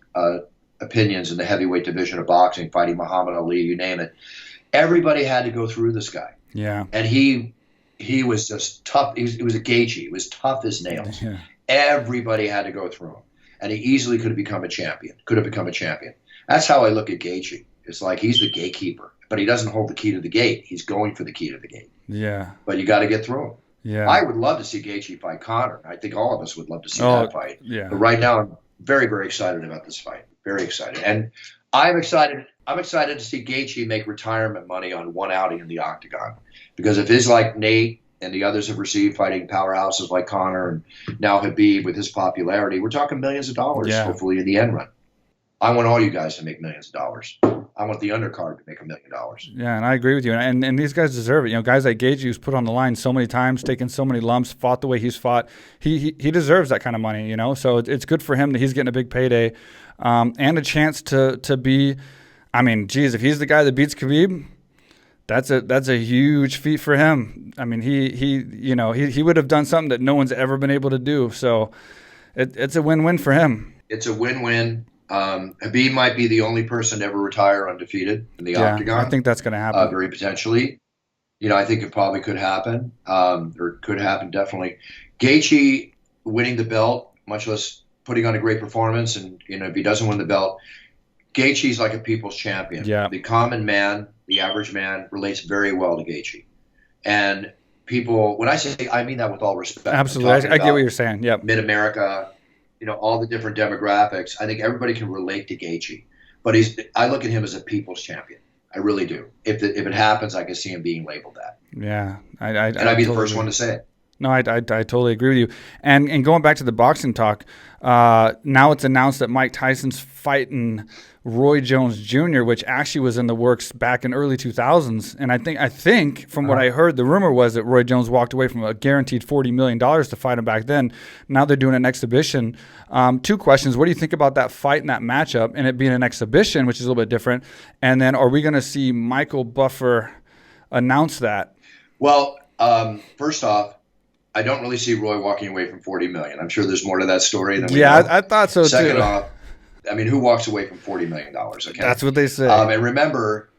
opinions in the heavyweight division of boxing, fighting Muhammad Ali, you name it. Everybody had to go through this guy. Yeah. And he was just tough. He was a Gaethje. He was tough as nails. Yeah. Everybody had to go through him. And he easily could have become a champion. That's how I look at Gaethje. It's like he's the gatekeeper, but he doesn't hold the key to the gate. He's going for the key to the gate. Yeah. But you got to get through him. Yeah. I would love to see Gaethje fight Conor. I think all of us would love to see that fight. Yeah. But right now, I'm very, very excited about this fight. Very excited. And I'm excited to see Gaethje make retirement money on one outing in the octagon. Because if his like Nate and the others have received fighting powerhouses like Conor and now Khabib with his popularity, we're talking millions of dollars, hopefully in the end run. I want all you guys to make millions of dollars. I want the undercard to make $1 million. Yeah, and I agree with you. And these guys deserve it. Guys like Gaethje, who's put on the line so many times, taken so many lumps, fought the way he's fought. He deserves that kind of money. So it's good for him that he's getting a big payday, and a chance to be. I mean, geez, if he's the guy that beats Khabib, that's a huge feat for him. I mean, he would have done something that no one's ever been able to do. So it's a win-win for him. It's a win-win. Khabib might be the only person to ever retire undefeated in the octagon. I think that's going to happen. Very potentially. I think it probably could happen, or could happen definitely. Gaethje winning the belt, much less putting on a great performance, and if he doesn't win the belt, Gaethje's like a people's champion. Yeah. The common man, the average man, relates very well to Gaethje. And people, when I say, I mean that with all respect. Absolutely, I get what you're saying. Yep. Mid-America, all the different demographics. I think everybody can relate to Gaethje, but I look at him as a people's champion. I really do. If it happens, I can see him being labeled that. Yeah, I'd be the first one to say it. No, I totally agree with you. And going back to the boxing talk, now it's announced that Mike Tyson's fighting Roy Jones Jr., which actually was in the works back in early 2000s. And I think from what I heard, the rumor was that Roy Jones walked away from a guaranteed $40 million to fight him back then. Now they're doing an exhibition. Two questions. What do you think about that fight and that matchup and it being an exhibition, which is a little bit different? And then are we going to see Michael Buffer announce that? Well, first off, I don't really see Roy walking away from $40 million. I'm sure there's more to that story than we know. I thought so. Second too. off, who walks away from $40 million? Okay, that's what they say. And remember,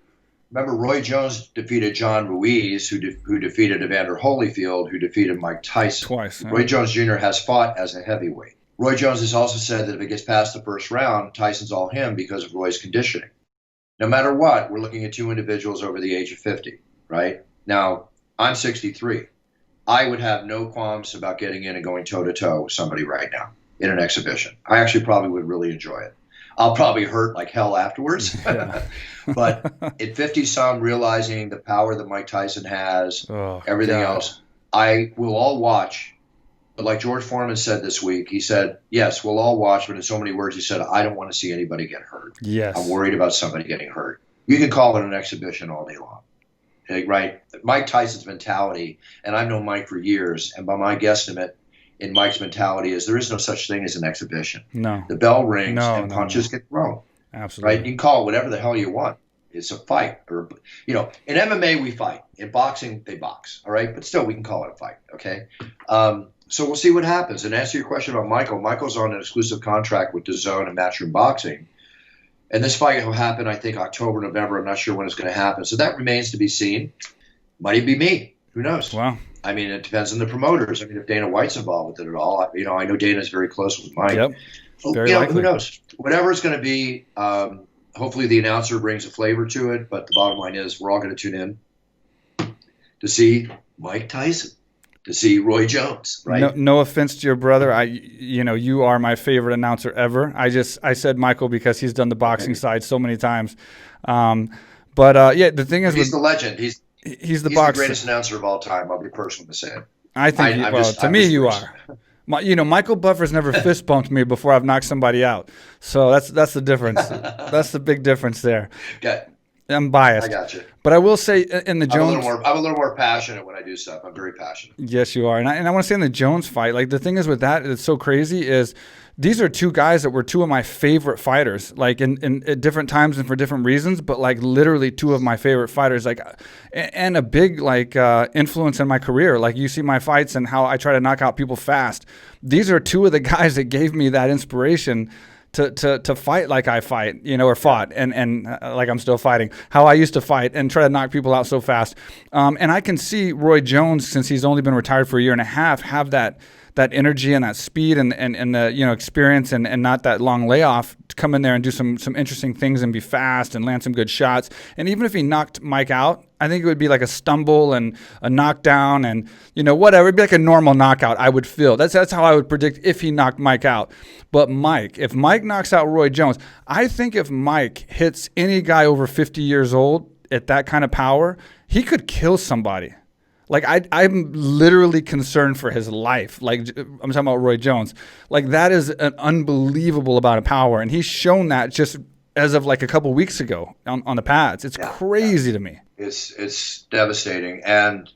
Roy Jones defeated John Ruiz, who defeated Evander Holyfield, who defeated Mike Tyson twice. Roy Jones Jr. has fought as a heavyweight. Roy Jones has also said that if it gets past the first round, Tyson's all him because of Roy's conditioning. No matter what, we're looking at two individuals over the age of 50. Right now, I'm 63. I would have no qualms about getting in and going toe-to-toe with somebody right now in an exhibition. I actually probably would really enjoy it. I'll probably hurt like hell afterwards. But at 50-some, realizing the power that Mike Tyson has, everything else, I will all watch. But like George Foreman said this week, he said, yes, we'll all watch, but in so many words, he said, I don't want to see anybody get hurt. Yes. I'm worried about somebody getting hurt. You can call it an exhibition all day long. Right? Mike Tyson's mentality, and I've known Mike for years, and by my guesstimate in Mike's mentality is there is no such thing as an exhibition. No. The bell rings and punches get thrown. Absolutely. Right? You can call it whatever the hell you want. It's a fight. Or, in MMA we fight. In boxing, they box. All right? But still, we can call it a fight. Okay? So we'll see what happens. And to answer your question about Michael's on an exclusive contract with DAZN and Matchroom Boxing. And this fight will happen, I think, October, November. I'm not sure when it's going to happen. So that remains to be seen. Might even be me. Who knows? Wow. I mean, it depends on the promoters. I mean, if Dana White's involved with it at all. I know Dana's very close with Mike. Yep. Very likely. Who knows? Whatever it's going to be, hopefully the announcer brings a flavor to it. But the bottom line is we're all going to tune in to see Mike Tyson. To see Roy Jones, right? No offense to your brother. You are my favorite announcer ever. I said Michael because he's done the boxing side so many times. The thing is, he's the legend. He's the greatest announcer of all time. I'll be personal to say it. I think. You are. Michael Buffer's never fist bumped me before I've knocked somebody out. So that's the difference. That's the big difference there. Okay. I'm biased. I got you. But I will say in the Jones... I'm a little more passionate when I do stuff. I'm very passionate. Yes, you are. And I want to say in the Jones fight, like the thing is with that, it's so crazy is these are two guys that were two of my favorite fighters, like in at different times and for different reasons, but like literally two of my favorite fighters, like, and a big influence in my career. Like you see my fights and how I try to knock out people fast. These are two of the guys that gave me that inspiration to fight like I fight, or fought, and like I'm still fighting, how I used to fight and try to knock people out so fast. And I can see Roy Jones, since he's only been retired for a year and a half, have that energy and that speed and the experience and not that long layoff to come in there and do some interesting things and be fast and land some good shots. And even if he knocked Mike out, I think it would be like a stumble and a knockdown and whatever. It'd be like a normal knockout, I would feel. That's how I would predict if he knocked Mike out. But if Mike knocks out Roy Jones, I think if Mike hits any guy over 50 years old at that kind of power, he could kill somebody. Like I'm literally concerned for his life. Like I'm talking about Roy Jones. Like that is an unbelievable amount of power, and he's shown that just as of like a couple weeks ago on the pads. It's crazy to me. It's devastating, and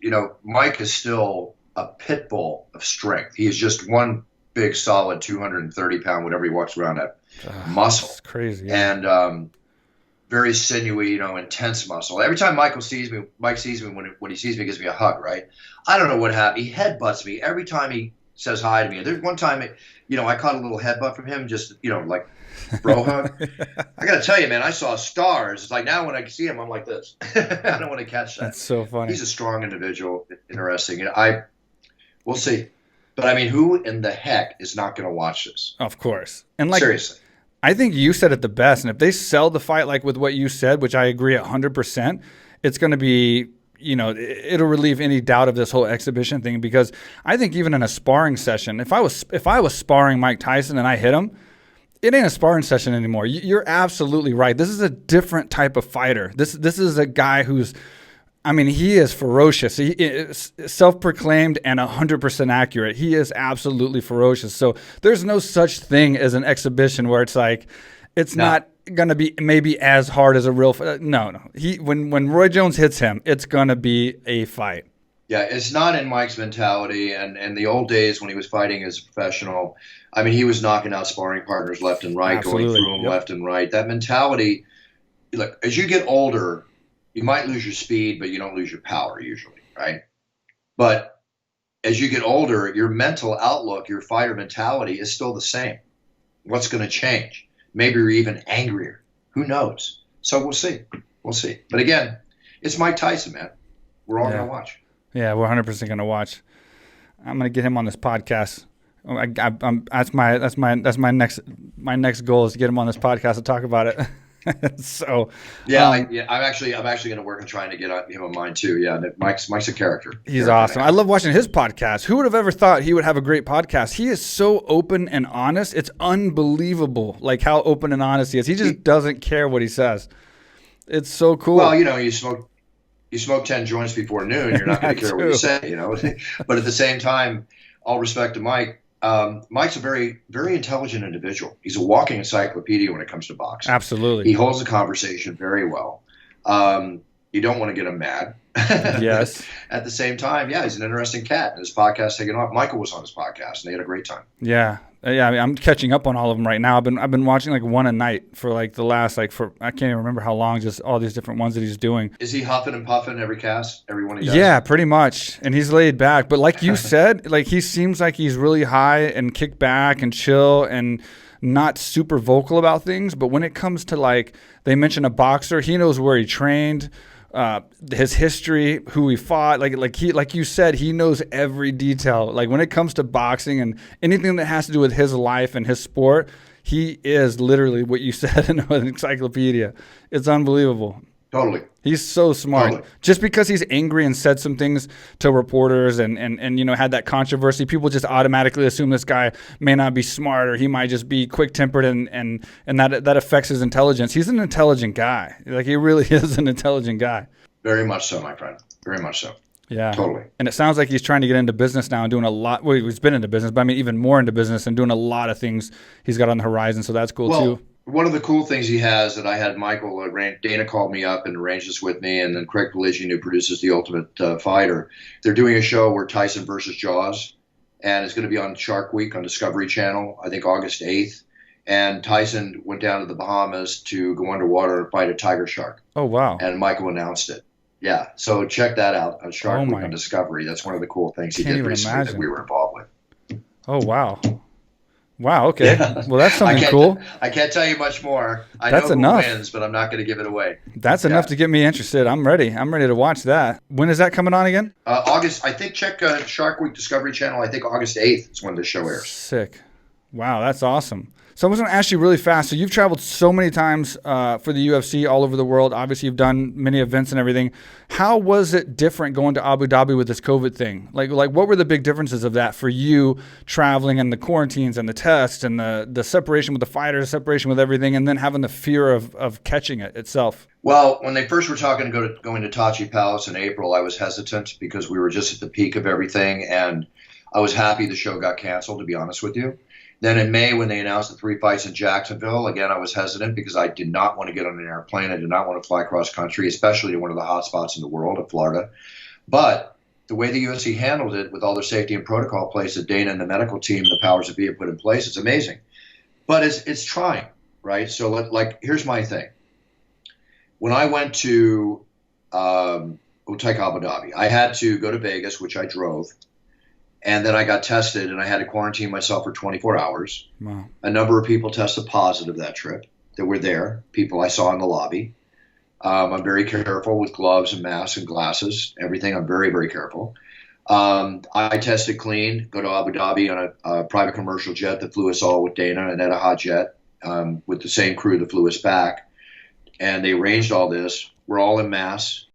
Mike is still a pit bull of strength. He is just one big solid 230-pound, whatever he walks around at, muscle. It's crazy. Yeah. And very sinewy, intense muscle. Every time Mike sees me when he sees me, he gives me a hug, right? I don't know what happened. He headbutts me every time he says hi to me. There's one time, I caught a little headbutt from him, just, like bro hug. I got to tell you, man, I saw stars. It's like now when I see him, I'm like this. I don't want to catch that. That's so funny. He's a strong individual, interesting. We'll see. But I mean, who in the heck is not going to watch this? Of course. And seriously. I think you said it the best. And if they sell the fight like with what you said, which I agree 100%, it's going to be, it'll relieve any doubt of this whole exhibition thing. Because I think even in a sparring session, if I was sparring Mike Tyson and I hit him, it ain't a sparring session anymore. You're absolutely right. This is a different type of fighter. This is a guy who's, he is ferocious. He is self-proclaimed and 100% accurate. He is absolutely ferocious. So there's no such thing as an exhibition where it's like, it's not going to be maybe as hard as a real fight. No. When Roy Jones hits him, it's going to be a fight. Yeah, it's not in Mike's mentality. And the old days when he was fighting as a professional, he was knocking out sparring partners left and right, Absolutely. going through them left and right. That mentality, look, as you get older, you might lose your speed, but you don't lose your power usually, right? But as you get older, your mental outlook, your fighter mentality is still the same. What's going to change? Maybe you're even angrier. Who knows? So we'll see. We'll see. But again, it's Mike Tyson, man. We're all going to watch. Yeah, we're 100% going to watch. I'm going to get him on this podcast. That's my next goal is to get him on this podcast to talk about it. So I'm actually going to work on trying to get him on mine too. Yeah, Mike's a character. He's awesome. I love watching his podcast. Who would have ever thought he would have a great podcast? He is so open and honest. It's unbelievable, like how open and honest he is. He just doesn't care what he says. It's so cool. Well, you smoke 10 joints before noon. You're not going to care what you say, But at the same time, all respect to Mike. Mike's a very, very intelligent individual. He's a walking encyclopedia when it comes to boxing. Absolutely. He holds the conversation very well. You don't want to get him mad. Yes. At the same time, he's an interesting cat. And his podcast taking off. Michael was on his podcast, and they had a great time. Yeah. I'm catching up on all of them right now. I've been watching like one a night for like the last I can't even remember how long. Just all these different ones that he's doing. Is he huffing and puffing every cast, every one he does? Yeah, pretty much. And he's laid back. But like you said, like he seems like he's really high and kick back and chill and not super vocal about things. But when it comes to like they mention a boxer, he knows where he trained. His history, who he fought, like you said, he knows every detail. Like when it comes to boxing and anything that has to do with his life and his sport, he is literally what you said in an encyclopedia. It's unbelievable. Totally. He's so smart. Totally. Just because he's angry and said some things to reporters and had that controversy, people just automatically assume this guy may not be smart or he might just be quick-tempered and that affects his intelligence. He's an intelligent guy. Like he really is an intelligent guy. Very much so, my friend. Very much so. Yeah. Totally. And it sounds like he's trying to get into business now and doing a lot. Well, he's been into business, but even more into business and doing a lot of things he's got on the horizon. So that's cool too. One of the cool things he has that I had Michael, Dana called me up and arranged this with me, and then Craig Pelagian, who produces The Ultimate Fighter, they're doing a show where Tyson versus Jaws, and it's going to be on Shark Week on Discovery Channel, I think August 8th. And Tyson went down to the Bahamas to go underwater and fight a tiger shark. Oh, wow. And Michael announced it. Yeah, so check that out on Shark Week on Discovery. That's one of the cool things he did recently that we were involved with. Oh, wow. Wow. Okay. Yeah. Well, that's something cool. I can't tell you much more. That's know enough. Who wins, but I'm not going to give it away. That's enough to get me interested. I'm ready. I'm ready to watch that. When is that coming on again? August. I think check Shark Week Discovery Channel. I think August 8th is when the show airs. Sick. Wow, that's awesome. So I was going to ask you really fast. So you've traveled so many times for the UFC all over the world. Obviously, you've done many events and everything. How was it different going to Abu Dhabi with this COVID thing? Like what were the big differences of that for you traveling and the quarantines and the tests and the separation with the fighters, separation with everything, and then having the fear of catching it itself? Well, when they first were talking going to Tachi Palace in April, I was hesitant because we were just at the peak of everything, and I was happy the show got canceled, to be honest with you. Then in May, when they announced the 3 fights in Jacksonville, again, I was hesitant because I did not want to get on an airplane. I did not want to fly cross country, especially to one of the hot spots in the world, of Florida. But the way the UFC handled it with all their safety and protocol place that Dana and the medical team and the powers that be have put in place, it's amazing. But it's trying, right? So here's my thing. When I went to Abu Dhabi, I had to go to Vegas, which I drove. And then I got tested, and I had to quarantine myself for 24 hours. Wow. A number of people tested positive that trip that were there, people I saw in the lobby. I'm very careful with gloves and masks and glasses, everything. I'm very, very careful. I tested clean, go to Abu Dhabi on a private commercial jet that flew us all with Dana, an Etihad jet, with the same crew that flew us back. And they arranged all this. We're all in masks.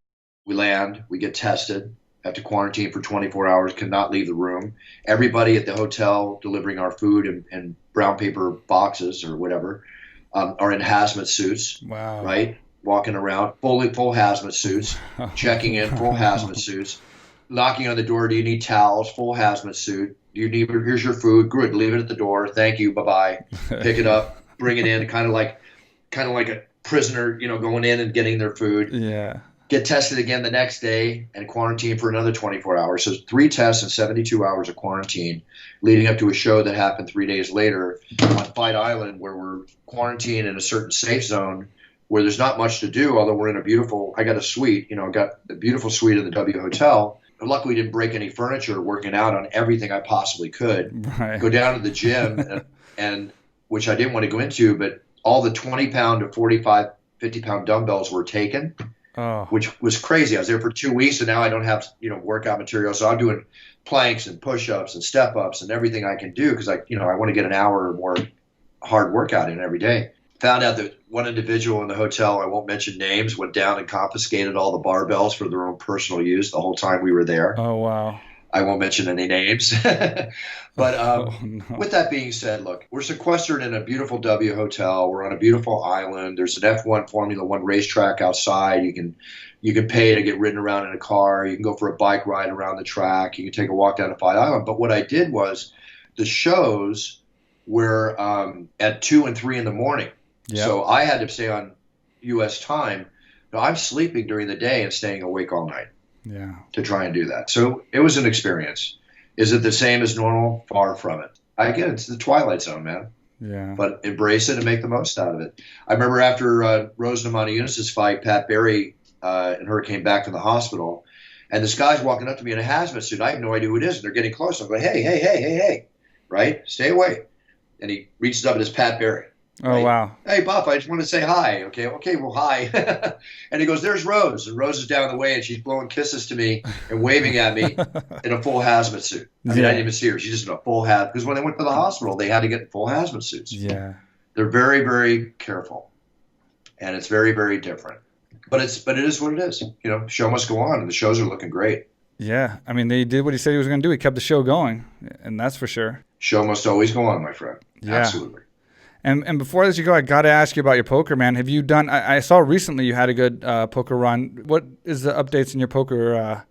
We land, we get tested, have to quarantine for 24 hours, cannot leave the room. Everybody at the hotel delivering our food in brown paper boxes or whatever are in hazmat suits, Wow. right? Walking around, full hazmat suits, checking in, full hazmat suits, knocking on the door. Do you need towels? Full hazmat suit. Do you need? Here's your food. Good. Leave it at the door. Thank you. Bye bye. Pick it up. Bring it in. Kind of like a prisoner, going in and getting their food. Yeah. Get tested again the next day and quarantine for another 24 hours. So 3 tests and 72 hours of quarantine, leading up to a show that happened 3 days later on Fight Island, where we're quarantined in a certain safe zone where there's not much to do, although we're in I got a suite, got the beautiful suite of the W Hotel. Luckily, didn't break any furniture, working out on everything I possibly could. Right. Go down to the gym, and which I didn't want to go into, but all the 20-pound to 45, 50-pound dumbbells were taken. Oh. Which was crazy. I was there for 2 weeks, and now I don't have workout material, so I'm doing planks and push-ups and step-ups and everything I can do because I want to get an hour or more hard workout in every day. Found out that one individual in the hotel, I won't mention names, went down and confiscated all the barbells for their own personal use the whole time we were there. Oh, wow. I won't mention any names. But with that being said, look, we're sequestered in a beautiful W hotel. We're on a beautiful island. There's an F1 Formula One racetrack outside. You can pay to get ridden around in a car. You can go for a bike ride around the track. You can take a walk down to Fight Island. But what I did was the shows were at 2 and 3 in the morning. Yep. So I had to stay on U.S. time. Now, I'm sleeping during the day and staying awake all night. Yeah. To try and do that. So it was an experience. Is it the same as normal? Far from it. Again, it's the Twilight Zone, man. Yeah. But embrace it and make the most out of it. I remember after Rose Namajunas' fight, Pat Barry and her came back to the hospital, and this guy's walking up to me in a hazmat suit. I have no idea who it is, and they're getting close. I'm going, hey, right? Stay away. And he reaches up and it's Pat Barry. Oh, right? wow. Hey, Buff, I just want to say hi. Okay, well, hi. And he goes, there's Rose. And Rose is down the way, and she's blowing kisses to me and waving at me in a full hazmat suit. I mean, I didn't even see her. She's just in a full hazmat. Because when they went to the hospital, they had to get full hazmat suits. Yeah. They're very, very careful. And it's very, very different. But it is what it is. Show must go on, and the shows are looking great. Yeah. I mean, they did what he said he was going to do. He kept the show going, and that's for sure. Show must always go on, my friend. Yeah. Absolutely. And before I let you go, I got to ask you about your poker, man. Have you done? I saw recently you had a good poker run. What is the updates in your poker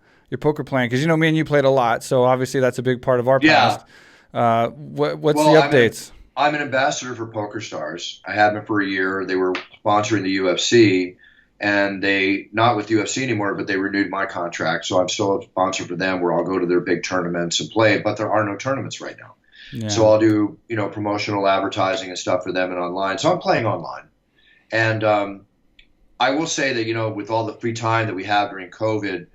playing? Because me and you played a lot, so obviously that's a big part of our past. What's the updates? I'm an ambassador for PokerStars. I had been for a year. They were sponsoring the UFC, and they not with UFC anymore, but they renewed my contract, so I'm still a sponsor for them. Where I'll go to their big tournaments and play, but there are no tournaments right now. Yeah. So I'll do, promotional advertising and stuff for them and online. So I'm playing online. And I will say that, with all the free time that we have during COVID,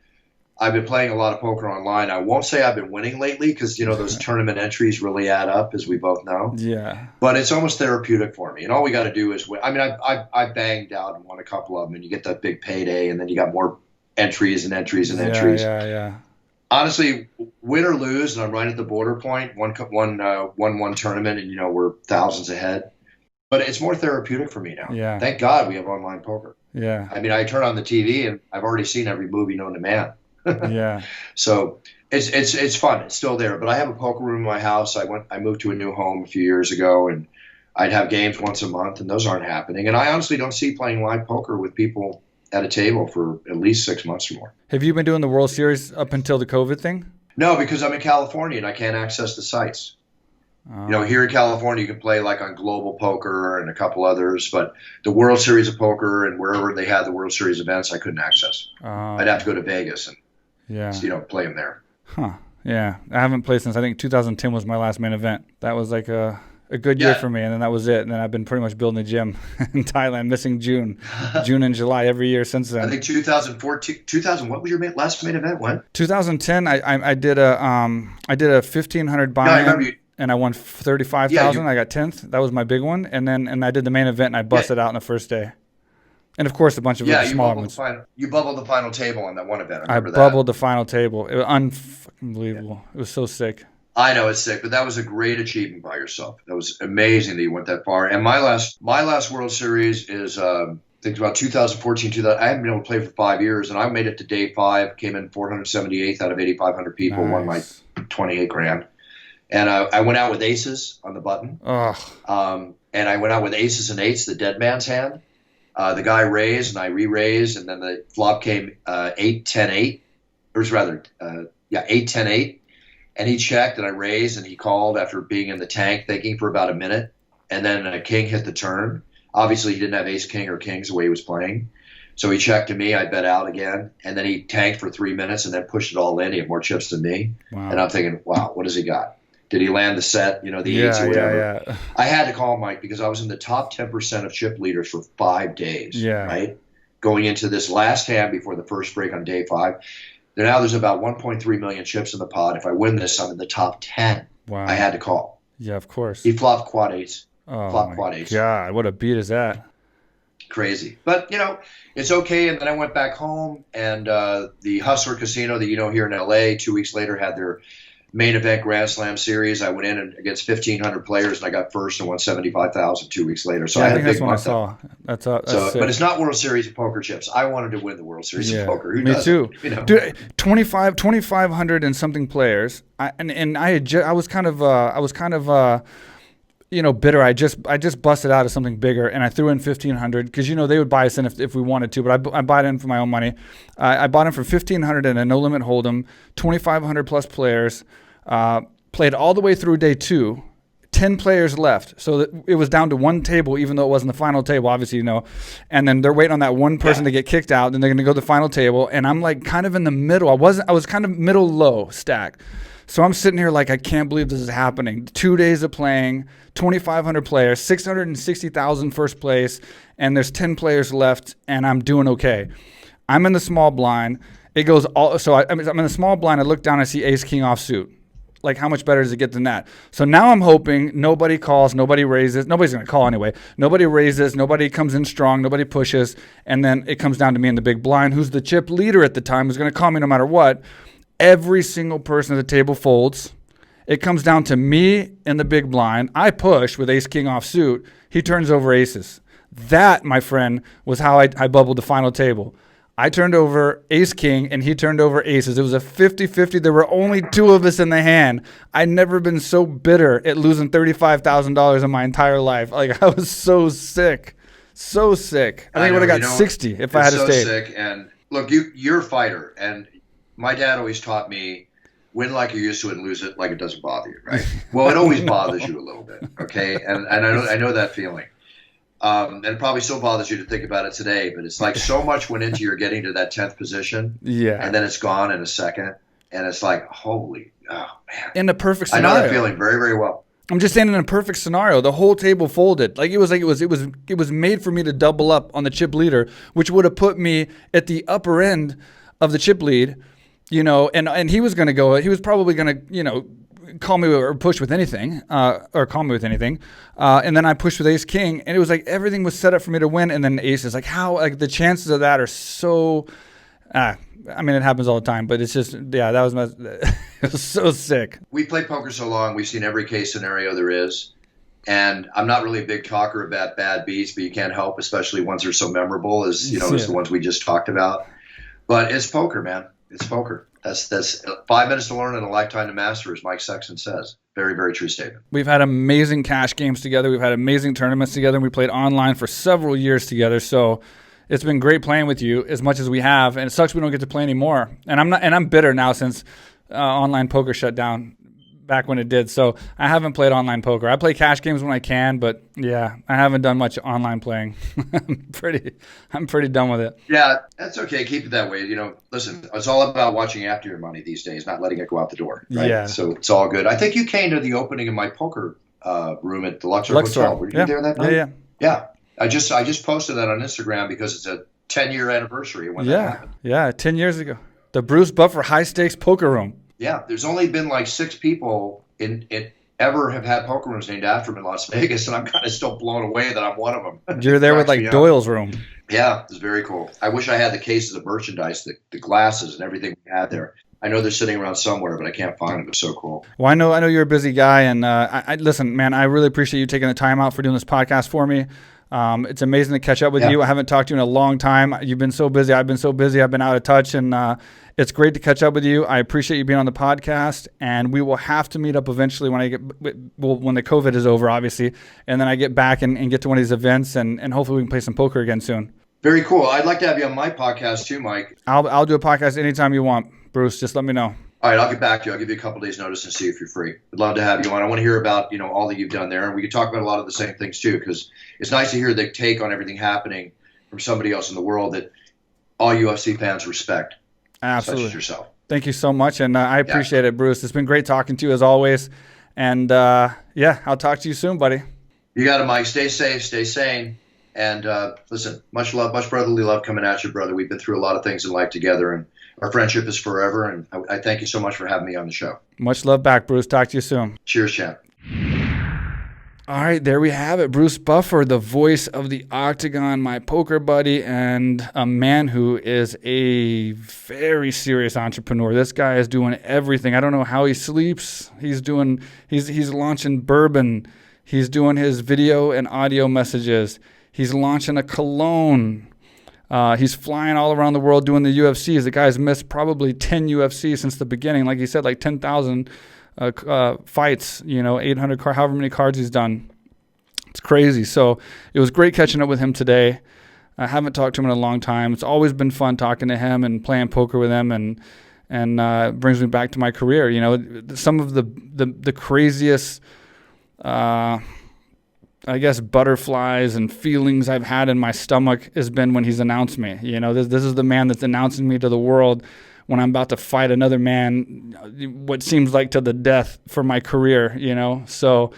I've been playing a lot of poker online. I won't say I've been winning lately because, those tournament entries really add up, as we both know. Yeah. But it's almost therapeutic for me. And all we got to do is win. I mean, I banged out and won a couple of them, and you get that big payday, and then you got more entries and entries and entries. Yeah. Honestly, win or lose, and I'm right at the border point. One tournament, and we're thousands ahead. But it's more therapeutic for me now. Yeah. Thank God we have online poker. Yeah. I mean, I turn on the TV and I've already seen every movie known to man. Yeah. So it's fun. It's still there. But I have a poker room in my house. I moved to a new home a few years ago, and I'd have games once a month, and those aren't happening. And I honestly don't see playing live poker with people at a table for at least 6 months or more. Have you been doing the World Series up until the COVID thing? No, because I'm in California and I can't access the sites. Here in California, you can play like on Global Poker and a couple others, but the World Series of Poker and wherever they had the World Series events, I couldn't access. I'd have to go to Vegas and play them there. Huh. Yeah. I haven't played since I think 2010 was my last main event. That was like a a good year for me, and then that was it. And then I've been pretty much building a gym in Thailand, missing June and July every year since then. I think 2014, what was your last main event? When? 2010, I did a 1,500 buy-in, and I won 35,000. I got 10th. That was my big one, and I did the main event, and I busted out in the first day. And, of course, a bunch of smaller ones. You bubbled the final table on that one event. I bubbled the final table. It was unbelievable. It was so sick. I know it's sick, but that was a great achievement by yourself. That was amazing that you went that far. And my last World Series is I think about 2014. I haven't been able to play for 5 years, and I made it to day 5. Came in 478th out of 8,500 people. Nice. Won my 28 grand. And I went out with aces on the button. And I went out with aces and eights, the dead man's hand. The guy raised, and I re-raised, and then the flop came 8-10-8. Or was rather, 8-10-8. And he checked, and I raised, and he called after being in the tank thinking for about a minute. And then a king hit the turn. Obviously, he didn't have ace-king or kings the way he was playing. So he checked to me. I bet out again. And then he tanked for 3 minutes and then pushed it all in. He had more chips than me. Wow. And I'm thinking, wow, what has he got? Did he land the set, the eights or whatever? Yeah. I had to call Mike because I was in the top 10% of chip leaders for 5 days, right? Going into this last hand before the first break on day 5. Now there's about 1.3 million chips in the pot. If I win this, I'm in the top 10. Wow. I had to call. Yeah, of course. He flopped quad eights. Oh, my God. What a beat is that? Crazy. But, it's okay. And then I went back home, and the Hustler Casino that here in L.A. 2 weeks later had their main event Grand Slam series. I went in against 1,500 players, and I got first and won 75,000 2 weeks later. So I had a big month. That's sick. But it's not World Series of Poker chips. I wanted to win the World Series of Poker. Who Me doesn't? too. Dude, 2,500 and something players. I was kind of bitter. I just busted out of something bigger, and I threw in 1,500 because they would buy us in if we wanted to, but I bought in for my own money. I bought in for 1,500 in a no limit hold'em, 2,500 plus players. Played all the way through day 2, 10 players left. So it was down to one table, even though it wasn't the final table, obviously, And then they're waiting on that one person to get kicked out, then they're going to go to the final table. And I'm like kind of in the middle. I was kind of middle low stack. So I'm sitting here like, I can't believe this is happening. 2 days of playing, 2,500 players, 660,000 first place, and there's 10 players left, and I'm doing okay. I'm in the small blind. It goes all. So I'm in the small blind. I look down. I see ace king offsuit. Like, how much better does it get than that? So now I'm hoping nobody calls, nobody raises. Nobody's going to call anyway. Nobody raises. Nobody comes in strong. Nobody pushes. And then it comes down to me in the big blind, who's the chip leader at the time, who's going to call me no matter what. Every single person at the table folds. It comes down to me in the big blind. I push with ace king offsuit. He turns over aces. That, my friend, was how I bubbled the final table. I turned over ace king, and he turned over aces. It was a 50-50. There were only 2 of us in the hand. I'd never been so bitter at losing $35,000 in my entire life. Like, I was so sick. So sick. I think I would have got 60 if I had stayed. So sick. And look, you're a fighter. And my dad always taught me, win like you're used to it and lose it like it doesn't bother you, right? Well, it always bothers you a little bit, okay? And I know that feeling. And it probably still bothers you to think about it today, but it's like so much went into your getting to that 10th position. Yeah. And then it's gone in a second. And it's like, man. In the perfect scenario. I know that feeling very, very well. I'm just saying in a perfect scenario, the whole table folded. Like it was made for me to double up on the chip leader, which would have put me at the upper end of the chip lead, and he was going to go, he was probably going to, call me or push with anything, or call me with anything. And then I pushed with ace king, and it was like everything was set up for me to win. And then aces, like how, like the chances of that are so, it happens all the time, but it's just, that was it was so sick. We played poker so long, we've seen every case scenario there is. And I'm not really a big talker about bad beats, but you can't help, especially ones that are so memorable as, as the ones we just talked about. But it's poker, man. It's poker. That's 5 minutes to learn and a lifetime to master, as Mike Sexton says. Very, very true statement. We've had amazing cash games together. We've had amazing tournaments together. We played online for several years together. So it's been great playing with you as much as we have. And it sucks we don't get to play anymore. And I'm bitter now since online poker shut down back when it did. So I haven't played online poker. I play cash games when I can, but I haven't done much online playing. I'm pretty done with it. Yeah, that's okay. Keep it that way. Listen, it's all about watching after your money these days, not letting it go out the door. Right? Yeah. So it's all good. I think you came to the opening of my poker room at the Luxor Luxor. Hotel. Were you there that night? Yeah. Yeah. I just posted that on Instagram because it's a 10-year anniversary of when that happened. Yeah, 10 years ago. The Bruce Buffer High Stakes Poker Room. Yeah, there's only been like 6 people in ever have had poker rooms named after them in Las Vegas, and I'm kind of still blown away that I'm one of them. You're there with like Doyle's room. Yeah, it's very cool. I wish I had the cases of merchandise, the glasses and everything we had there. I know they're sitting around somewhere, but I can't find them. It's so cool. Well, I know you're a busy guy, and I listen, man, I really appreciate you taking the time out for doing this podcast for me. It's amazing to catch up with you. I haven't talked to you in a long time. You've been so busy. I've been so busy. I've been out of touch, and it's great to catch up with you. I appreciate you being on the podcast, and we will have to meet up eventually when when the COVID is over, obviously, and then I get back and get to one of these events, and hopefully we can play some poker again soon. Very cool. I'd like to have you on my podcast too, Mike. I'll do a podcast anytime you want, Bruce. Just let me know. All right, I'll get back to you. I'll give you a couple days notice and see if you're free. I'd love to have you on. I want to hear about, all that you've done there. And we can talk about a lot of the same things too, because it's nice to hear the take on everything happening from somebody else in the world that all UFC fans respect. Absolutely. Such as yourself. Thank you so much. And I appreciate it, Bruce. It's been great talking to you as always. And I'll talk to you soon, buddy. You got it, Mike. Stay safe, stay sane. And listen, much love, much brotherly love coming at you, brother. We've been through a lot of things in life together, and our friendship is forever. And I thank you so much for having me on the show. Much love back, Bruce. Talk to you soon. Cheers, champ. All right, there we have it. Bruce Buffer, the voice of the Octagon, my poker buddy, and a man who is a very serious entrepreneur. This guy is doing everything. I don't know how he sleeps. He's launching Bourbon. He's doing his video and audio messages. He's launching a cologne. He's flying all around the world doing the UFCs. The guy's missed probably 10 UFCs since the beginning. Like he said, like 10,000 fights, 800 however many cards he's done. It's crazy. So it was great catching up with him today. I haven't talked to him in a long time. It's always been fun talking to him and playing poker with him, and it brings me back to my career. Some of the craziest butterflies and feelings I've had in my stomach has been when he's announced me. This is the man that's announcing me to the world when I'm about to fight another man, what seems like to the death for my career, So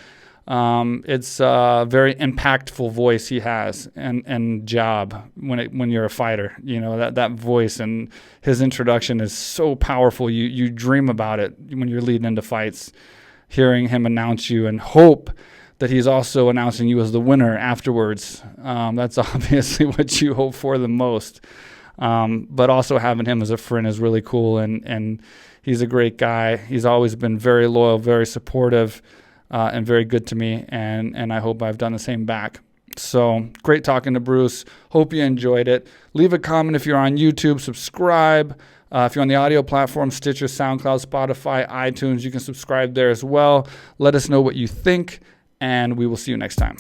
it's a very impactful voice he has and job when you're a fighter. That voice and his introduction is so powerful. You dream about it when you're leading into fights, hearing him announce you and hope that he's also announcing you as the winner afterwards. That's obviously what you hope for the most. But also having him as a friend is really cool, and he's a great guy. He's always been very loyal, very supportive, and very good to me, and I hope I've done the same back. So great talking to Bruce. Hope you enjoyed it. Leave a comment if you're on YouTube. Subscribe. If you're on the audio platform, Stitcher, SoundCloud, Spotify, iTunes, you can subscribe there as well. Let us know what you think, and we will see you next time.